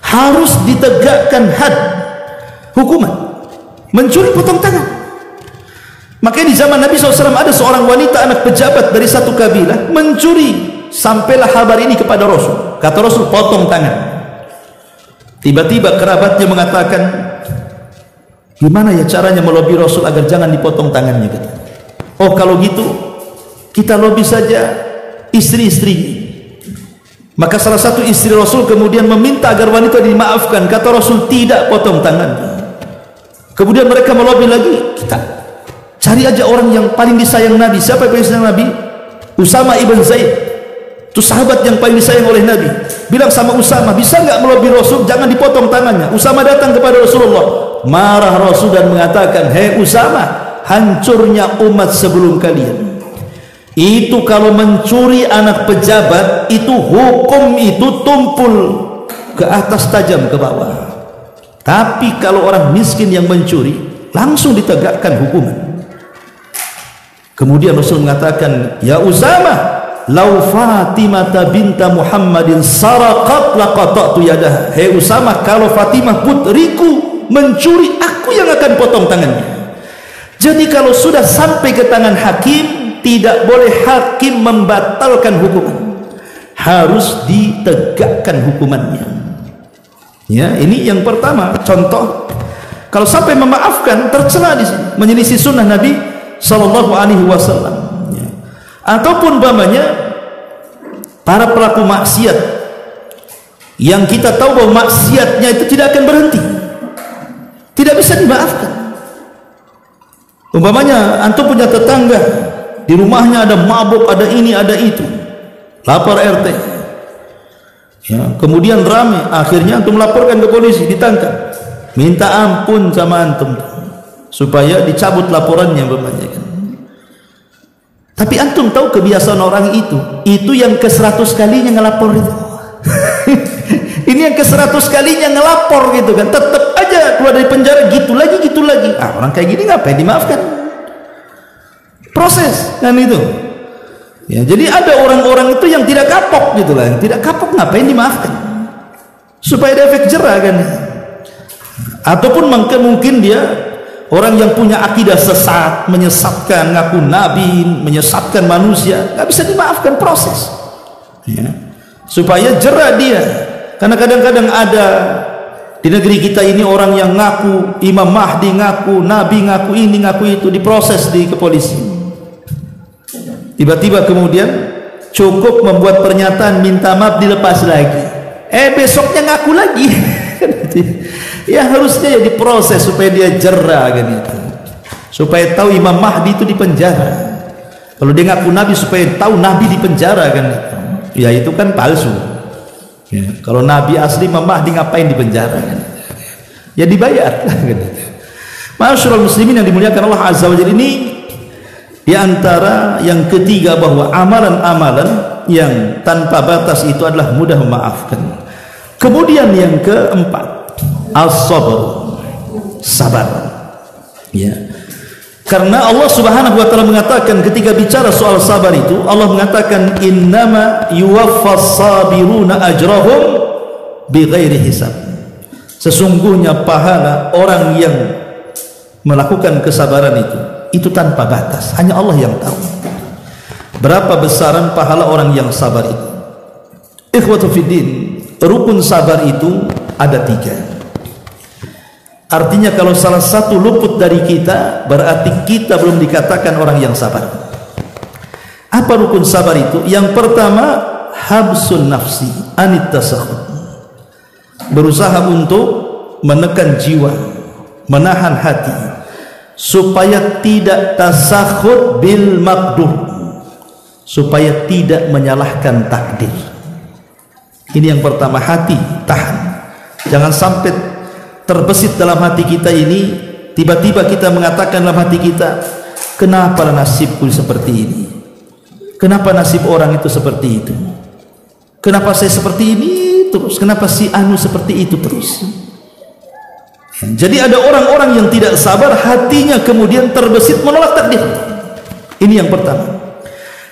harus ditegakkan had, hukuman. Mencuri potong tangan. Makanya di zaman Nabi SAW ada seorang wanita anak pejabat dari satu kabilah mencuri. Sampailah kabar ini kepada Rasul. Kata Rasul, potong tangan. Tiba-tiba kerabatnya mengatakan, gimana ya caranya melobi Rasul agar jangan dipotong tangannya? Oh kalau gitu kita lobi saja istri-istri. Maka salah satu istri Rasul kemudian meminta agar wanita dimaafkan. Kata Rasul, tidak, potong tangannya. Kemudian mereka melobi lagi, kita cari aja orang yang paling disayang Nabi. Siapa yang paling disayang Nabi? Usama ibn Zaid. Itu sahabat yang paling disayang oleh Nabi. Bilang sama Usama, bisa nggak melobi Rasul jangan dipotong tangannya? Usama datang kepada Rasulullah, marah Rasul dan mengatakan, hei Usama, hancurnya umat sebelum kalian. Itu kalau mencuri anak pejabat, itu hukum itu tumpul ke atas tajam ke bawah. Tapi kalau orang miskin yang mencuri, langsung ditegakkan hukuman. Kemudian Rasul mengatakan, ya Usama, lau Fatimah binta Muhammadin saraqat laqata'tu yadaha. Hei Usama, kalau Fatimah putriku mencuri, aku yang akan potong tangannya. Jadi kalau sudah sampai ke tangan hakim, tidak boleh hakim membatalkan hukuman, harus ditegakkan hukumannya. Ya, ini yang pertama contoh. Kalau sampai memaafkan, tercela di sini, menyelisih sunnah Nabi Sallallahu Alaihi Wasallam. Ya. Ataupun umpamanya para pelaku maksiat yang kita tahu bahwa maksiatnya itu tidak akan berhenti, tidak bisa dimaafkan. Umpamanya antum punya tetangga, di rumahnya ada mabuk, ada ini, ada itu, lapor RT. Ya, kemudian rame, akhirnya antum laporkan ke polisi, ditangkap, minta ampun sama antum supaya dicabut laporannya umpamanya kan. Tapi antum tahu kebiasaan orang itu yang ke-100 kalinya ngelapor itu. Ini yang ke-100 kalinya ngelapor gitu kan, tetap aja keluar dari penjara gitu lagi. Orang kayak gini ngapain dimaafkan? Proses kan itu. Ya, jadi ada orang-orang itu yang tidak kapok gitu lah, yang tidak kapok ngapain dimaafkan? Supaya ada efek jerah kan. Ataupun mungkin dia orang yang punya akidah sesat, menyesatkan, ngaku nabi, menyesatkan manusia, nggak bisa dimaafkan, proses. Ya. Supaya jerah dia. Karena kadang-kadang ada di negeri kita ini orang yang ngaku Imam Mahdi, ngaku nabi, ngaku ini, ngaku itu, diproses di kepolisian. Tiba-tiba kemudian cukup membuat pernyataan minta maaf, dilepas lagi. besoknya ngaku lagi. Ya harusnya ya diproses supaya dia jera kan itu, supaya tahu Imam Mahdi itu di penjara. Kalau dia ngaku Nabi supaya tahu Nabi di penjara kan itu, ya itu kan palsu ya. Kalau Nabi asli Imam Mahdi ngapain di penjara kan? Ya dibayar kan itu. Masyaallah muslimin yang dimuliakan Allah Azza wa Jalla, ini di antara yang ketiga bahwa amalan-amalan yang tanpa batas itu adalah mudah memaafkan. Kemudian yang keempat, as-sabr, sabar. Ya. Karena Allah Subhanahu wa taala mengatakan ketika bicara soal sabar itu, Allah mengatakan innama yuwaffas sabiruna ajrahum bighairi hisab. Sesungguhnya pahala orang yang melakukan kesabaran itu tanpa batas, hanya Allah yang tahu berapa besaran pahala orang yang sabar itu. Ikhwatu fiddin, rukun sabar itu ada 3. Artinya kalau salah satu luput dari kita, berarti kita belum dikatakan orang yang sabar. Apa rukun sabar itu? Yang pertama, habsun nafsi anit tasakhut, berusaha untuk menekan jiwa, menahan hati supaya tidak tasakhut bil maqdur, supaya tidak menyalahkan takdir. Ini yang pertama, hati tahan. Jangan sampai terbesit dalam hati kita ini, tiba-tiba kita mengatakan dalam hati kita, kenapa nasibku seperti ini, kenapa nasib orang itu seperti itu, kenapa saya seperti ini terus, kenapa si anu seperti itu terus. Jadi ada orang-orang yang tidak sabar, hatinya kemudian terbesit menolak takdir. Ini yang pertama.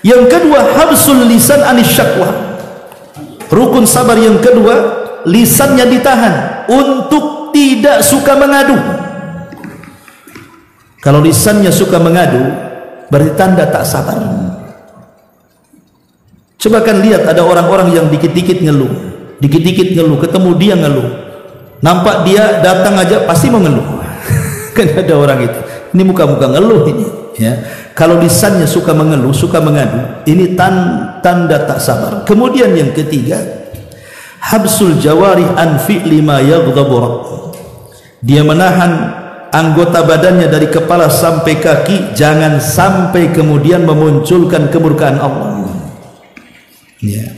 Yang kedua, habsul lisan anis syakwa. Rukun sabar yang kedua, lisannya ditahan untuk tidak suka mengadu. Kalau lisannya suka mengadu, berarti tanda tak sabar. Coba kan lihat, ada orang-orang yang dikit-dikit ngeluh, ketemu dia ngeluh, nampak dia datang aja pasti mau ngeluh. Kan ada orang itu, ini muka-muka ngeluh ini ya. Kalau lisannya suka mengeluh, suka mengadu, ini tanda tak sabar. Kemudian yang ketiga, habsul jawarih an fi'li ma yaghdabu rabb. Dia menahan anggota badannya dari kepala sampai kaki, jangan sampai kemudian memunculkan kemurkaan Allah. Ya.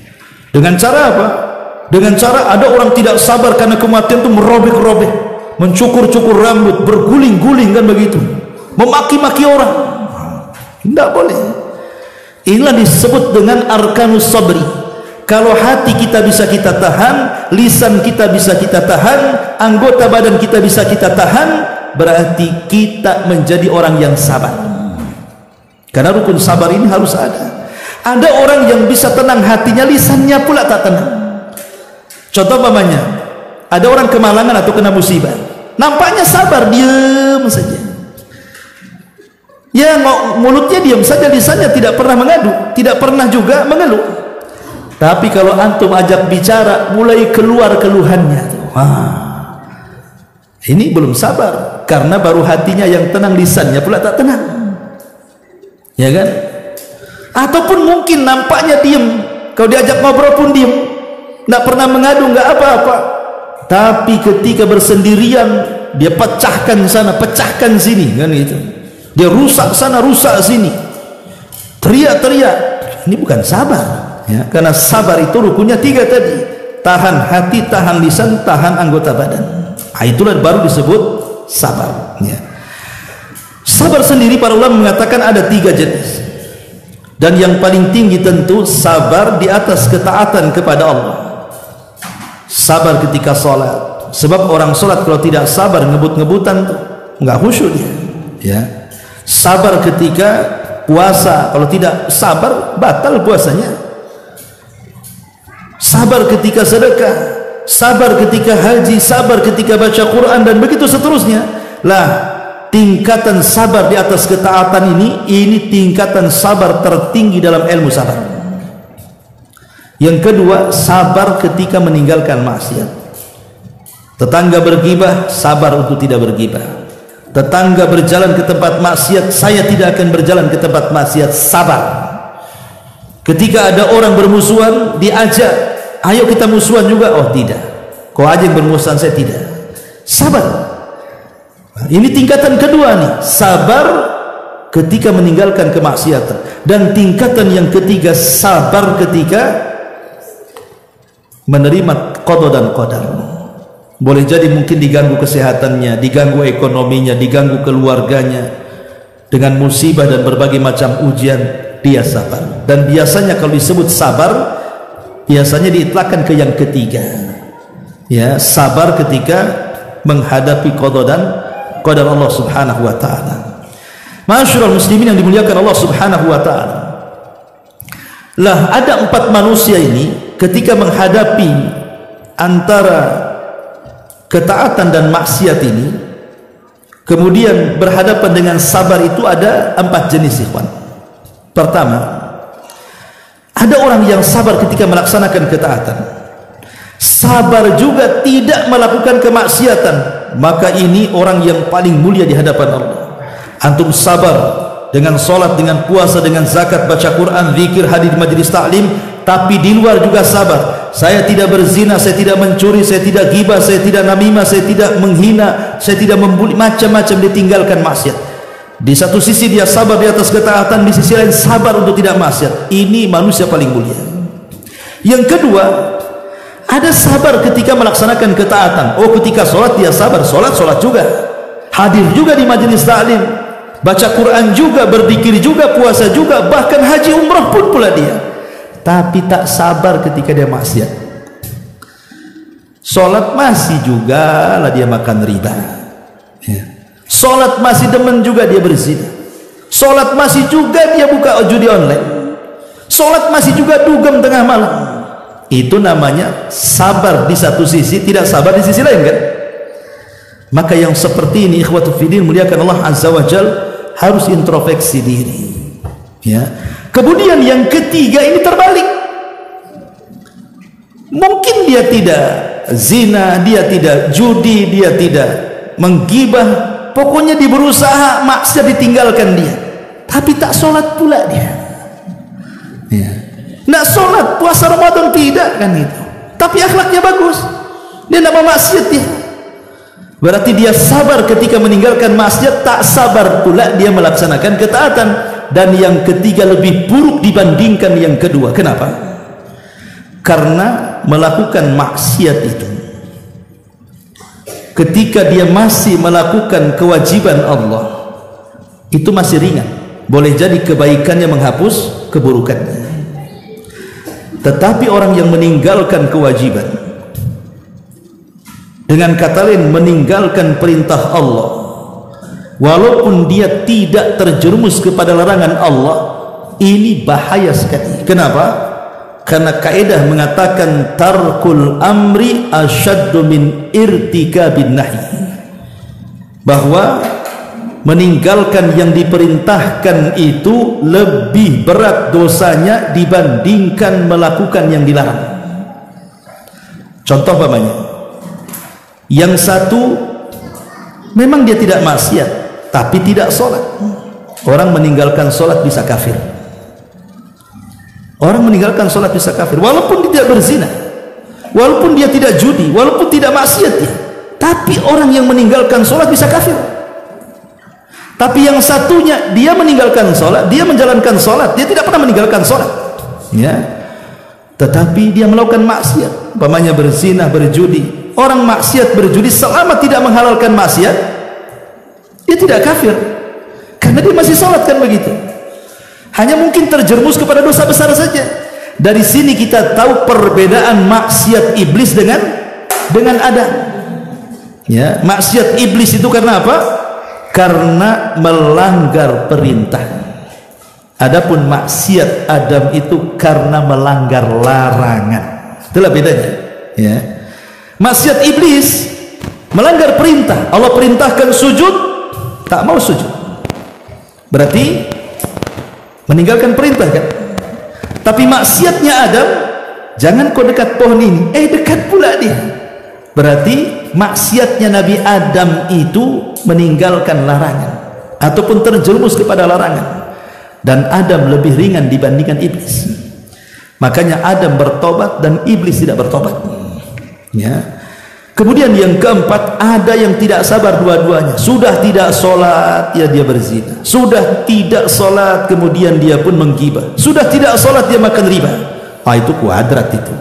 Dengan cara apa? Dengan cara ada orang tidak sabar karena kematian itu merobek-robek, mencukur-cukur rambut, berguling-guling kan begitu, memaki-maki orang. Tidak boleh. Inilah disebut dengan arkanus sabri. Kalau hati kita bisa kita tahan, lisan kita bisa kita tahan, anggota badan kita bisa kita tahan, berarti kita menjadi orang yang sabar. Karena rukun sabar ini harus ada. Ada orang yang bisa tenang hatinya, lisannya pula tak tenang. Contoh umpamanya, ada orang kemalangan atau kena musibah, nampaknya sabar, diam saja. Ya, mulutnya diam saja, lisannya tidak pernah mengadu, tidak pernah juga mengeluh. Tapi kalau antum ajak bicara, mulai keluar keluhannya. Ini belum sabar, karena baru hatinya yang tenang, lisannya pula tak tenang. Ya kan? Ataupun mungkin nampaknya diam, kalau diajak ngobrol pun diam, tidak pernah mengadu, nggak apa-apa. Tapi ketika bersendirian, dia pecahkan sana, pecahkan sini, kan itu. Dia rusak sana, rusak sini, teriak-teriak. Ini bukan sabar, ya. Karena sabar itu rukunnya 3 tadi: tahan hati, tahan lisan, tahan anggota badan. Itulah baru disebut sabar, ya. Sabar sendiri para ulama mengatakan ada 3 jenis. Dan yang paling tinggi tentu sabar di atas ketaatan kepada Allah. Sabar ketika sholat, sebab orang sholat kalau tidak sabar, ngebut-ngebutan tuh nggak khusyuk dia, ya. Sabar ketika puasa, kalau tidak sabar batal puasanya. Sabar ketika sedekah, sabar ketika haji, sabar ketika baca Quran, dan begitu seterusnya. Lah, tingkatan sabar di atas ketaatan ini tingkatan sabar tertinggi dalam ilmu sabar. Yang kedua, sabar ketika meninggalkan maksiat. Tetangga bergibah, sabar untuk tidak bergibah. Tetangga berjalan ke tempat maksiat, saya tidak akan berjalan ke tempat maksiat, sabar. Ketika ada orang bermusuhan, diajak, ayo kita musuhan juga. Oh tidak, kau aja yang bermusuhan, saya tidak. Sabar. Ini tingkatan kedua nih, sabar ketika meninggalkan kemaksiatan. Dan tingkatan yang ketiga, sabar ketika menerima qada dan qadar. Boleh jadi mungkin diganggu kesehatannya, diganggu ekonominya, diganggu keluarganya dengan musibah dan berbagai macam ujian, dia sabar. Dan biasanya kalau disebut sabar, biasanya diitlakkan ke yang ketiga, ya, sabar ketika menghadapi qada dan qadar Allah Subhanahu wa taala. Ma'asyiral muslimin yang dimuliakan Allah Subhanahu wa taala. Lah, ada 4 manusia ini ketika menghadapi antara ketaatan dan maksiat ini, kemudian berhadapan dengan sabar, itu ada 4 jenis, ikhwan. Pertama, ada orang yang sabar ketika melaksanakan ketaatan, sabar juga tidak melakukan kemaksiatan, maka ini orang yang paling mulia di hadapan Allah. Antum sabar dengan sholat, dengan puasa, dengan zakat, baca Quran, zikir, hadir majlis taklim, tapi di luar juga sabar. Saya tidak berzina, saya tidak mencuri, saya tidak ghibah, saya tidak namimah, saya tidak menghina, saya tidak membuli, macam-macam ditinggalkan maksiat. Di satu sisi dia sabar di atas ketaatan, di sisi lain sabar untuk tidak maksiat. Ini manusia paling mulia. Yang kedua, ada sabar ketika melaksanakan ketaatan. Oh, ketika sholat dia sabar, sholat juga, hadir juga di majelis taklim, baca Quran juga, berzikir juga, puasa juga, bahkan haji umrah pun pula dia. Tapi tak sabar ketika dia maksiat. Sholat masih juga lah dia makan riba, ya. Sholat masih demen juga dia berzina. Sholat masih juga dia buka judi online. Sholat masih juga dugem tengah malam. Itu namanya sabar di satu sisi, tidak sabar di sisi lain, kan? Maka yang seperti ini, ikhwatu fiddin, muliakan Allah Azza wa Jal, harus introspeksi diri, ya. Kemudian yang ketiga ini terbalik. Mungkin dia tidak zina, dia tidak judi, dia tidak menggibah, pokoknya dia berusaha maksiat ditinggalkan dia, tapi tak sholat pula dia, ya. Nak sholat, puasa Ramadan tidak, kan itu, tapi akhlaknya bagus, dia tidak mau maksiat dia. Berarti dia sabar ketika meninggalkan maksiat, tak sabar pula dia melaksanakan ketaatan. Dan yang ketiga lebih buruk dibandingkan yang kedua. Kenapa? Karena melakukan maksiat itu, ketika dia masih melakukan kewajiban Allah, itu masih ringan, boleh jadi kebaikannya menghapus keburukannya. Tetapi orang yang meninggalkan kewajiban, dengan kata lain meninggalkan perintah Allah, walaupun dia tidak terjerumus kepada larangan Allah, ini bahaya sekali. Kenapa? Karena kaidah mengatakan tarkul amri asyaddu min irtikabin nahi, bahwa meninggalkan yang diperintahkan itu lebih berat dosanya dibandingkan melakukan yang dilarang. Contoh umpamanya, yang satu memang dia tidak maksiat tapi tidak sholat. Orang meninggalkan sholat bisa kafir. Orang meninggalkan sholat bisa kafir, walaupun dia tidak berzina, walaupun dia tidak judi, walaupun tidak maksiat dia, tapi orang yang meninggalkan sholat bisa kafir. Tapi yang satunya, dia meninggalkan sholat, dia menjalankan sholat, dia tidak pernah meninggalkan sholat, ya, tetapi dia melakukan maksiat, umpamanya berzina, berjudi. Orang maksiat berjudi selama tidak menghalalkan maksiat, dia tidak kafir, karena dia masih sholat, kan begitu. Hanya mungkin terjerumus kepada dosa besar saja. Dari sini kita tahu perbedaan maksiat iblis dengan Adam. Ya, maksiat iblis itu karena apa? Karena melanggar perintah. Adapun maksiat Adam itu karena melanggar larangan. Itulah bedanya. Ya. Maksiat iblis melanggar perintah. Allah perintahkan sujud, tak mau sujud. Berarti meninggalkan perintah, kan? Tapi maksiatnya Adam, jangan kau dekat pohon ini, dekat pula dia. Berarti maksiatnya Nabi Adam itu meninggalkan larangan ataupun terjerumus kepada larangan, dan Adam lebih ringan dibandingkan iblis. Makanya Adam bertobat dan iblis tidak bertobat. Ya. Kemudian yang keempat, ada yang tidak sabar dua-duanya. Sudah tidak sholat, ya dia berzina. Sudah tidak sholat, kemudian dia pun menggibah. Sudah tidak sholat, dia makan riba. Itu kuadrat itu.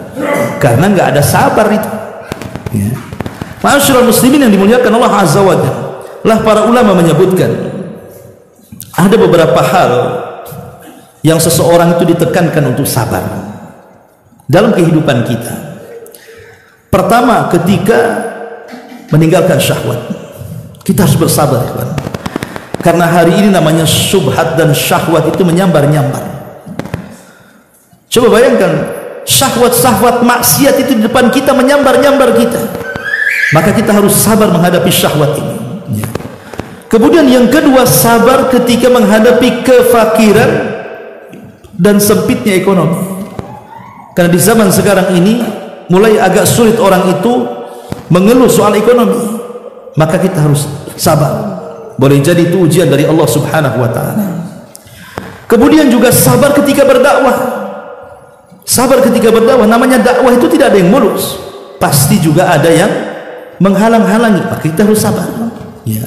Karena nggak ada sabar itu. Ya. Ma'asyiral muslimin yang dimuliakan Allah Azza wa Jalla. Lah para ulama menyebutkan ada beberapa hal yang seseorang itu ditekankan untuk sabar dalam kehidupan kita. Pertama, ketika meninggalkan syahwat, kita harus bersabar, kawan. Karena hari ini namanya syubhat dan syahwat itu menyambar-nyambar. Coba bayangkan, syahwat-syahwat maksiat itu di depan kita menyambar-nyambar kita. Maka kita harus sabar menghadapi syahwat ini. Ya. Kemudian yang kedua, sabar ketika menghadapi kefakiran dan sempitnya ekonomi. Karena di zaman sekarang ini mulai agak sulit orang itu mengeluh soal ekonomi, maka kita harus sabar. Boleh jadi itu ujian dari Allah Subhanahu wa ta'ala. Kemudian juga sabar ketika berdakwah. Sabar ketika berdakwah, namanya dakwah itu tidak ada yang mulus, pasti juga ada yang menghalang-halangi, maka kita harus sabar. Ya.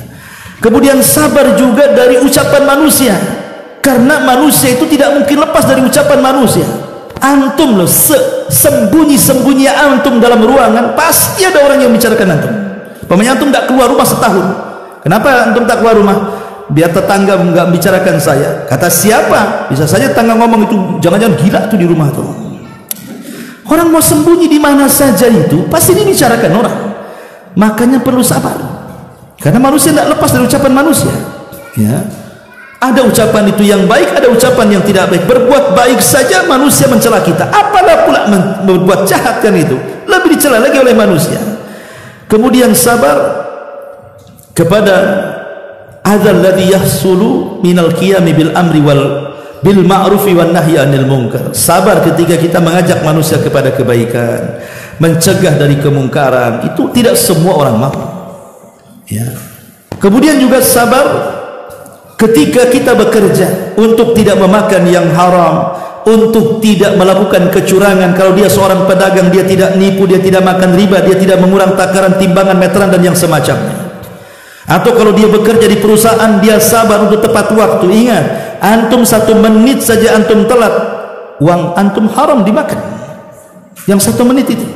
Kemudian sabar juga dari ucapan manusia, karena manusia itu tidak mungkin lepas dari ucapan manusia. Antum loh, sembunyi-sembunyi antum dalam ruangan, pasti ada orang yang bicarakan antum. Pokoknya antum tak keluar rumah setahun. Kenapa antum tak keluar rumah? Biar tetangga enggak bicarakan saya. Kata siapa? Bisa saja tetangga ngomong itu, jangan-jangan gila tuh di rumah tuh. Orang mau sembunyi di mana saja itu pasti dibicarakan orang. Makanya perlu sabar. Karena manusia tidak lepas dari ucapan manusia. Ya. Ada ucapan itu yang baik, ada ucapan yang tidak baik. Berbuat baik saja manusia mencela kita, apalah pula berbuat jahat, kan itu lebih dicela lagi oleh manusia. Kemudian sabar kepada adzal ladzi yahsulu minal qiyami bil amri wal bil ma'rufi wan nahyi anil munkar. Sabar ketika kita mengajak manusia kepada kebaikan, mencegah dari kemungkaran. Itu tidak semua orang mau. Ya. Kemudian juga sabar ketika kita bekerja untuk tidak memakan yang haram, untuk tidak melakukan kecurangan. Kalau dia seorang pedagang, dia tidak nipu, dia tidak makan riba, dia tidak mengurang takaran, timbangan, meteran dan yang semacamnya. Atau kalau dia bekerja di perusahaan, dia sabar untuk tepat waktu. Ingat, antum 1 menit saja antum telat, uang antum haram dimakan. Yang 1 menit itu.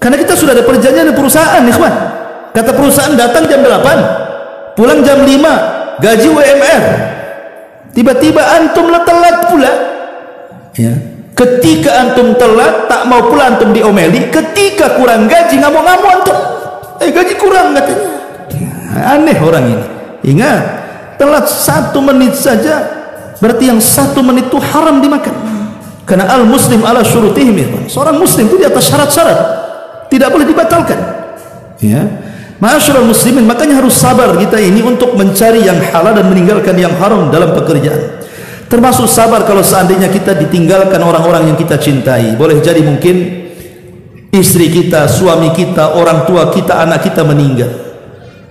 Karena kita sudah ada perjanjian di perusahaan, ikhwan. Kata perusahaan datang jam 8, pulang jam 5, gaji UMR. Tiba-tiba antum telat pula. Ya. Ketika antum telat, tak mau pula antum diomeli. Ketika kurang gaji, ngamuk-ngamuk antum. Gaji kurang katanya. Aneh orang ini. Ingat, telat 1 menit saja, berarti yang 1 menit itu haram dimakan. Karena al-muslim ala syurutihim. Seorang muslim itu di atas syarat-syarat, tidak boleh dibatalkan. Ya. Ma'asyiral muslimin, makanya harus sabar kita ini untuk mencari yang halal dan meninggalkan yang haram dalam pekerjaan. Termasuk sabar kalau seandainya kita ditinggalkan orang-orang yang kita cintai. Boleh jadi mungkin istri kita, suami kita, orang tua kita, anak kita meninggal.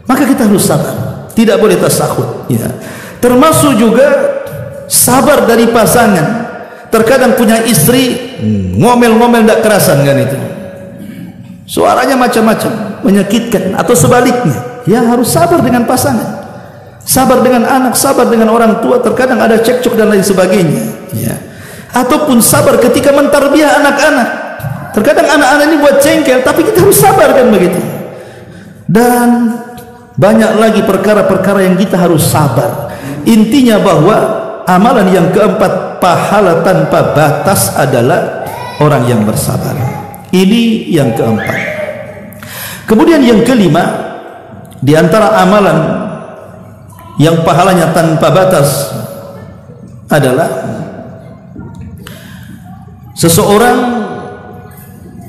Maka kita harus sabar, tidak boleh tasakhut. Ya. Termasuk juga sabar dari pasangan. Terkadang punya istri ngomel-ngomel tidak kerasan, kan itu. Suaranya macam-macam, menyakitkan, atau sebaliknya. Ya harus sabar dengan pasangan, sabar dengan anak, sabar dengan orang tua. Terkadang ada cekcok dan lain sebagainya. Ya. Ataupun sabar ketika mentarbiyah anak-anak. Terkadang anak-anak ini buat cengkel, tapi kita harus sabar, kan begitu. Dan banyak lagi perkara-perkara yang kita harus sabar. Intinya bahwa amalan yang keempat, pahala tanpa batas, adalah orang yang bersabar. Ini yang keempat. Kemudian yang kelima, di antara amalan yang pahalanya tanpa batas adalah seseorang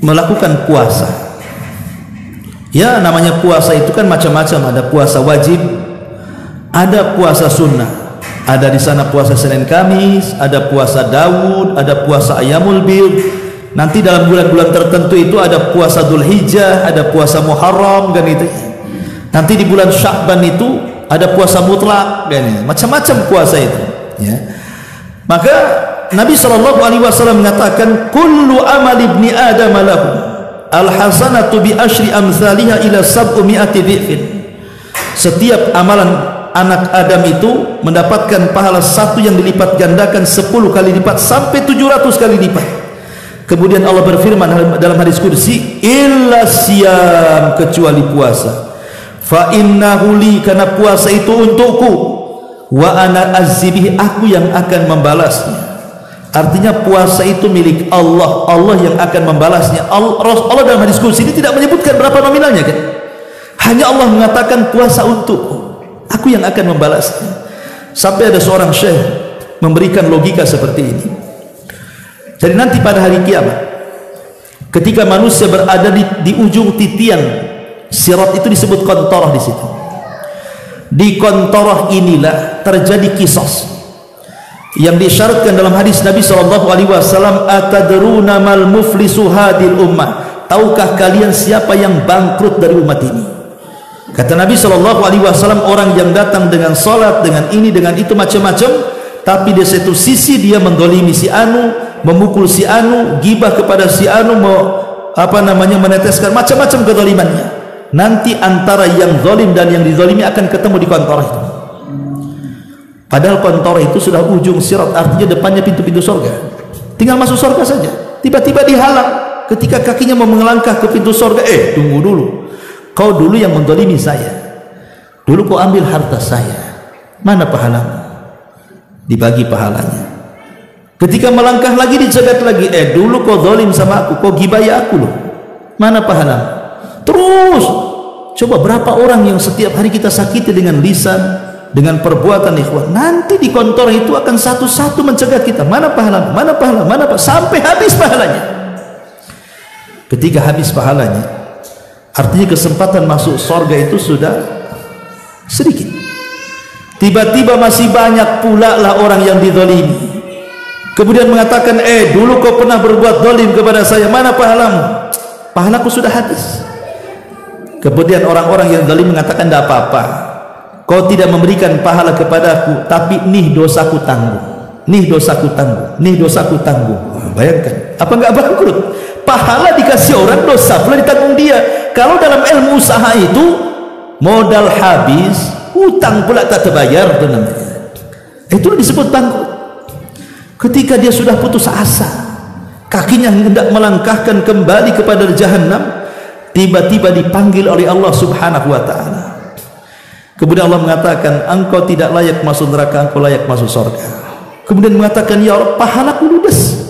melakukan puasa. Ya, namanya puasa itu kan macam-macam. Ada puasa wajib, ada puasa sunnah. Ada di sana puasa Senin Kamis, ada puasa Daud, ada puasa Ayyamul Bir. Nanti dalam bulan-bulan tertentu itu ada puasa Dzulhijjah, ada puasa Muharram, kan itu. Nanti di bulan Sya'ban itu ada puasa mutlak, kan, macam-macam puasa itu. Ya. Maka Nabi SAW mengatakan, kullu amal ibni Adam lahu al-hasanatu bi asyri amsalihha ila 700 dhifin. Setiap amalan anak Adam itu mendapatkan pahala satu yang dilipat gandakan 10 kali lipat sampai 700 kali lipat. Kemudian Allah berfirman dalam hadis qudsi, illa siyam, kecuali puasa. Fa innahu li, karena puasa itu untukku, wa ana azzibihi, aku yang akan membalasnya. Artinya puasa itu milik Allah, Allah yang akan membalasnya. Allah dalam hadis qudsi ini tidak menyebutkan berapa nominalnya kan? Hanya Allah mengatakan puasa untukku, aku yang akan membalasnya. Sampai ada seorang syekh memberikan logika seperti ini. Jadi nanti pada hari kiamat, ketika manusia berada di ujung titian sirat, itu disebut kontorah di situ. Di kontorah inilah terjadi kisos yang disyaratkan dalam hadis Nabi SAW, atadruna mal muflisu hadil ummah, tahukah kalian siapa yang bangkrut dari umat ini? Kata Nabi SAW, orang yang datang dengan salat, dengan ini, dengan itu, macam-macam, tapi di satu sisi dia mendolimi si anu, memukul si anu, gibah kepada si anu, meneteskan macam-macam kezalimannya. Nanti antara yang zalim dan yang dizalimi akan ketemu di kontorah itu. Padahal kontorah itu sudah ujung sirat, artinya depannya pintu-pintu surga. Tinggal masuk surga saja. Tiba-tiba dihalang ketika kakinya mau melangkah ke pintu surga. Tunggu dulu. Kau dulu yang menzalimi saya. Dulu kau ambil harta saya. Mana pahalamu? Dibagi pahalanya. Ketika melangkah lagi dicegat lagi, dulu kau zalim sama aku, kau gibai aku loh. Mana pahalamu? Terus. Coba berapa orang yang setiap hari kita sakiti dengan lisan, dengan perbuatan, ikhwan. Nanti di kontor itu akan satu-satu mencegat kita. Mana pahala, mana pahala, mana pahala, sampai habis pahalanya. Ketika habis pahalanya, artinya kesempatan masuk surga itu sudah sedikit. Tiba-tiba masih banyak pula lah orang yang dizalimi. Kemudian mengatakan, dulu kau pernah berbuat zalim kepada saya, mana pahalamu? Pahalaku sudah habis. Kemudian orang-orang yang zalim mengatakan, tidak apa-apa, kau tidak memberikan pahala kepadaku, tapi nih dosaku tanggung, nih dosaku tanggung, nih dosaku tanggung. Bayangkan, apa enggak bangkrut? Pahala dikasih orang, dosa pula ditanggung dia. Kalau dalam ilmu usaha itu modal habis, hutang pula tak terbayar, itu namanya. Itu disebut bangkrut. Ketika dia sudah putus asa, kakinya hendak melangkahkan kembali kepada jahannam, tiba-tiba dipanggil oleh Allah Subhanahu wa ta'ala. Kemudian Allah mengatakan, engkau tidak layak masuk neraka, engkau layak masuk surga. Kemudian mengatakan, ya Allah, pahalaku ludes,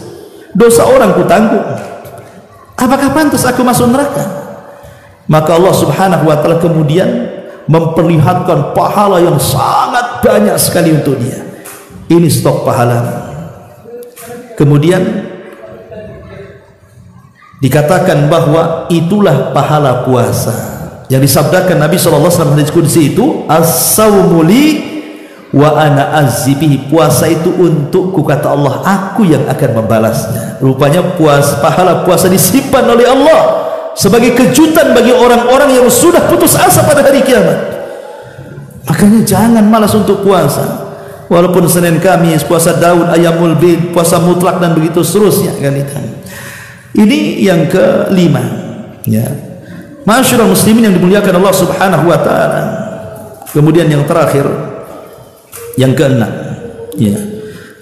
dosa orang ku tanggung, apakah pantas aku masuk neraka? Maka Allah Subhanahu wa ta'ala kemudian memperlihatkan pahala yang sangat banyak sekali untuk dia. Ini stok pahala. Kemudian dikatakan bahwa itulah pahala puasa yang disabdakan Nabi SAW hadis qudsi itu, as-sawmu li wa ana azzibihi, puasa itu untukku, kata Allah, aku yang akan membalasnya. Rupanya pahala puasa disimpan oleh Allah sebagai kejutan bagi orang-orang yang sudah putus asa pada hari kiamat. Makanya jangan malas untuk puasa. Walaupun Senin Kamis, puasa Daud, Ayamul Bid, puasa mutlak dan begitu seterusnya kan itu. Ini yang kelima, ya. Masyaallah muslimin yang dimuliakan Allah Subhanahu wa taala. Kemudian yang terakhir, yang keenam, ya.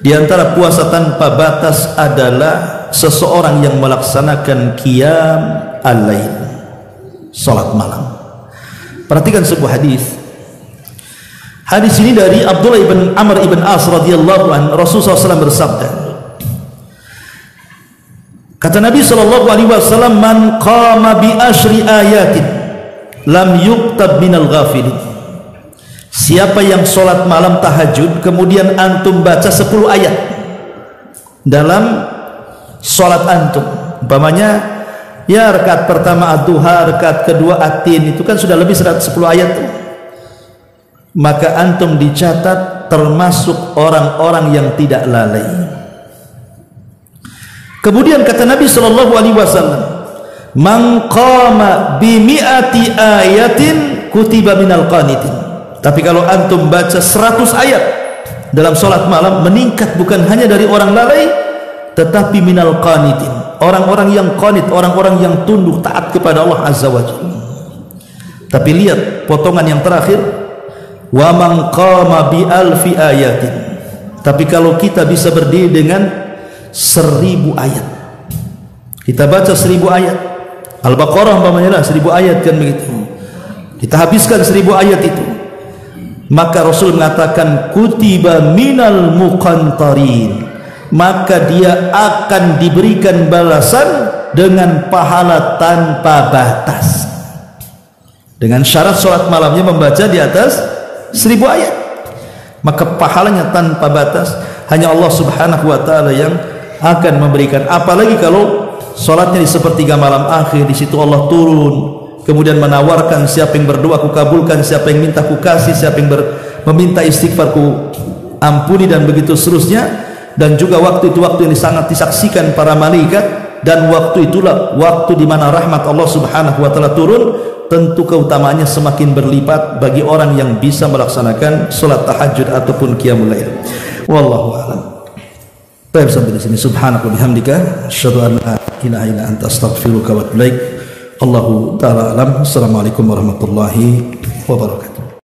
Di antara puasa tanpa batas adalah seseorang yang melaksanakan qiyam al-lail, salat malam. Perhatikan sebuah hadis. Hadis ini dari Abdullah ibn Amr ibn As radhiyallahu anhu. Rasulullah SAW bersabda, kata Nabi SAW, man qama bi asyri ayatin lam yuktab minal ghafilin. Siapa yang sholat malam tahajud kemudian antum baca 10 ayat dalam sholat antum, umpamanya ya rakaat pertama ad-duha, rakaat kedua at-tin, itu kan sudah lebih 110 ayat tuh. Maka antum dicatat termasuk orang-orang yang tidak lalai. Kemudian kata Nabi SAW, man qama bi mi'ati ayatin kutiba minal qanitin. Tapi kalau antum baca 100 ayat dalam salat malam meningkat bukan hanya dari orang lalai, tetapi minal qanitin, orang-orang yang qanit, orang-orang yang tunduk taat kepada Allah Azza wa Jalla. Tapi lihat potongan yang terakhir, wa man qama bi alfi ayatin. Tapi kalau kita bisa berdiri dengan 1000 ayat, kita baca 1000 ayat, Al-Baqarah umpamanya 1000 ayat kan begitu, kita habiskan 1000 ayat itu, maka Rasul mengatakan kutiba minal muqantarin, maka dia akan diberikan balasan dengan pahala tanpa batas. Dengan syarat sholat malamnya membaca di atas 1000 ayat, maka pahalanya tanpa batas. Hanya Allah Subhanahu wa taala yang akan memberikan. Apalagi kalau sholatnya di sepertiga malam akhir, di situ Allah turun, kemudian menawarkan, siapa yang berdoa ku kabulkan, siapa yang minta ku kasih, siapa yang meminta istighfar ku ampuni, dan begitu seterusnya. Dan juga waktu itu waktu yang sangat disaksikan para malaikat, dan waktu itulah waktu di mana rahmat Allah Subhanahu wa taala turun. Tentu keutamaannya semakin berlipat bagi orang yang bisa melaksanakan salat tahajud ataupun qiyamul lail. Wallahu a'lam. Baik, sampai di sini. Subhanaka wa bihamdika asyhadu an la ilaha illa anta astaghfiruka wa atubu ilaik. Allahu ta'ala alam. Assalamualaikum warahmatullahi wabarakatuh.